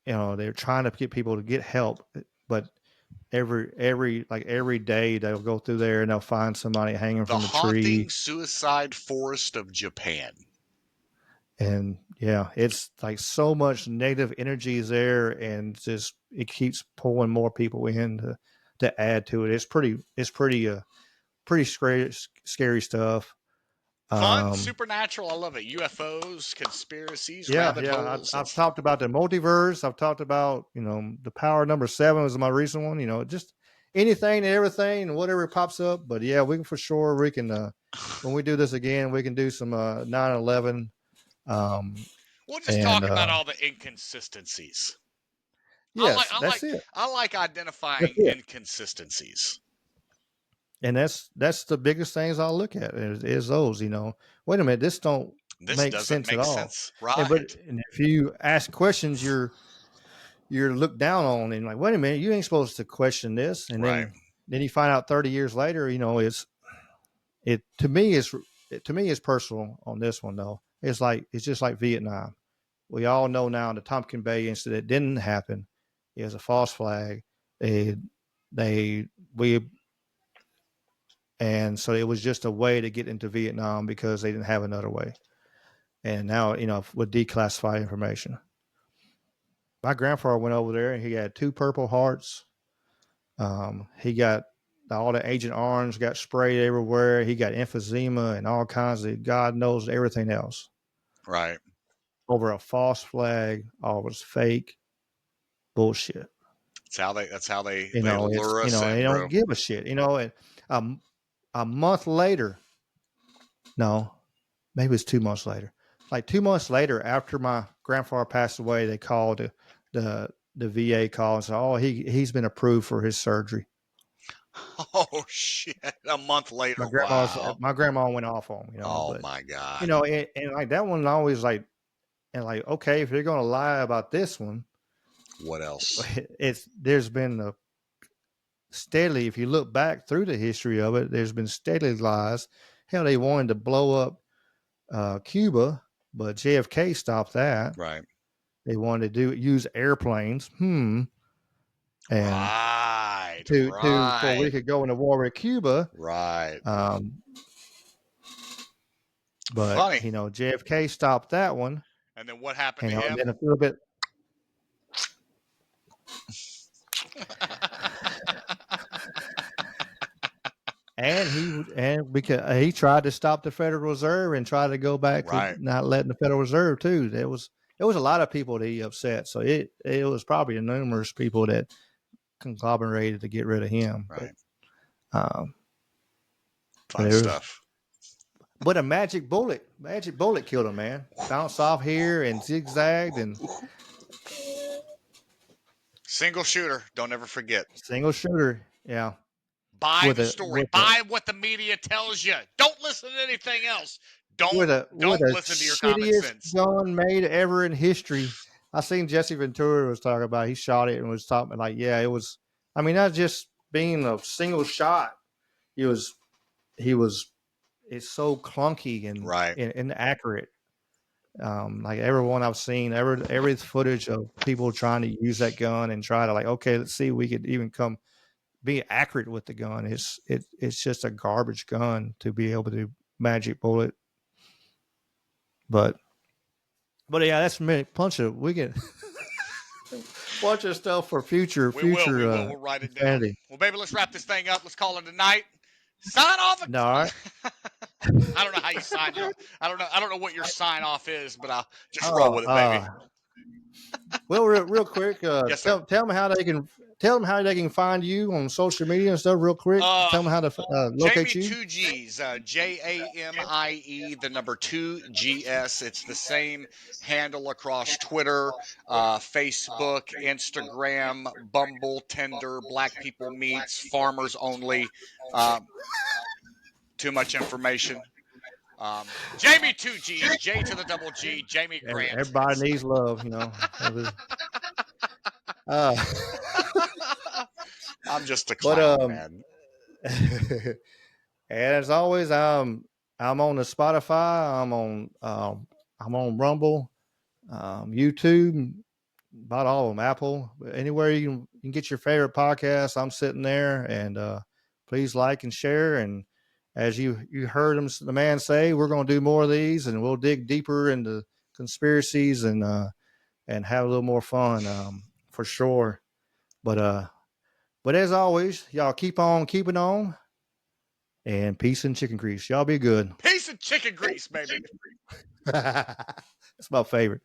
they're trying to get people to get help, but every day they'll go through there and they'll find somebody hanging The from a tree. haunting suicide forest of Japan. And yeah, it's like so much negative energy is there, and just it keeps pulling more people in to add to it. It's pretty scary stuff. Fun, Um, supernatural. I love it. UFOs, conspiracies, yeah, rabbit yeah. holes. I've It's talked about the multiverse. I've talked about the power number 7 was my recent one. Just anything and everything and whatever pops up. But yeah, we can for sure. We can when we do this again, we can do some 9/11. Um, We'll just and talk about all the inconsistencies. I like yes, I that's like it. I like That's identifying it. inconsistencies. And that's the biggest things I'll look at is those. Wait a minute, this don't This make doesn't sense at make all. sense. But Right. and if you ask questions, you're looked down on and like, wait a minute, you ain't supposed to question this. And Right. then you find out 30 years later, it to me is personal on this one though. It's just like Vietnam. We all know now the Tompkins Bay incident didn't happen. It was a false flag. They they we and so it was just a way to get into Vietnam because they didn't have another way. And now, with declassified information. My grandfather went over there and he had two Purple Hearts. He got all the Agent Orange got sprayed everywhere. He got emphysema and all kinds of God knows everything else Right. over a false flag. All was fake bullshit. That's how they It's lure us and they in, don't bro. give a shit. And a month later, no, maybe it's 2 months later. Like 2 months later, after my grandfather passed away, they called the VA call and said, "Oh, he's been approved for his surgery." Oh shit. A month later. Wow. My grandma went off on Oh but my God. and like that one always like and like okay, if you're gonna lie about this one, What else? there's been a steadily. If you look back through the history of it, there's been steadily lies. Hell, they wanted to blow up Cuba, but JFK stopped that. Right. They wanted to use airplanes. And Right. to for we Right. could go into war with Cuba. Right. Um, but Funny. JFK stopped that one. And then what happened to And him? then a little bit, and because he tried to stop the Federal Reserve and tried to go back to Right. not letting the Federal Reserve too. There was a lot of people that he upset. So it was probably numerous people that conglomerated to get rid of him. Right. Um, but Fun it was stuff. but a magic bullet killed him, man. Bounced off here and zigzagged and Single shooter. Don't ever forget. single shooter. Yeah, Buy with the a story. with a Buy what the media tells you. Don't listen to anything else. Don't with don't a listen to your common shittiest sense. gun made ever in history. I seen Jesse Ventura was talking about. He shot it and was talking like, yeah, it was. I mean, not just being a single shot. He was. He was. It's so clunky and Right. inaccurate. Like everyone I've seen, every footage of people trying to use that gun and try to like, okay, let's see, if we could even come be accurate with the gun. It's just a garbage gun to be able to magic bullet. But yeah, that's me. Bunch of we can bunch of stuff for future We will. We future will. We'll write it down. insanity. Well, baby, let's wrap this thing up. Let's call it a night. Sign off. No, all right. I don't know how you sign your. I don't know. I don't know what your sign off is, but I'll just roll Oh, with it, baby. well, real quick, Yes, sir. tell them how they can find you on social media and stuff. Real quick, tell them how to locate Jamie you. two G's, JAMIE, the number two GS. It's the same handle across Twitter, Facebook, Instagram, Bumble, Tinder, Black People Meets, Farmers Only. Um, too much information. Jamie two G's, J to the double G, Jamie Grant. Everybody needs love, Uh, I'm just a but clown, man. and as always, I'm on the Spotify. I'm on Rumble, YouTube, about all of them, Apple, anywhere you can get your favorite podcast. I'm sitting there, and please like and share. And as you heard the man say, we're going to do more of these, and we'll dig deeper into conspiracies and have a little more fun, for sure. But as always, y'all keep on keeping on, and peace and chicken grease. Y'all be good. Piece of chicken grease, baby. That's my favorite.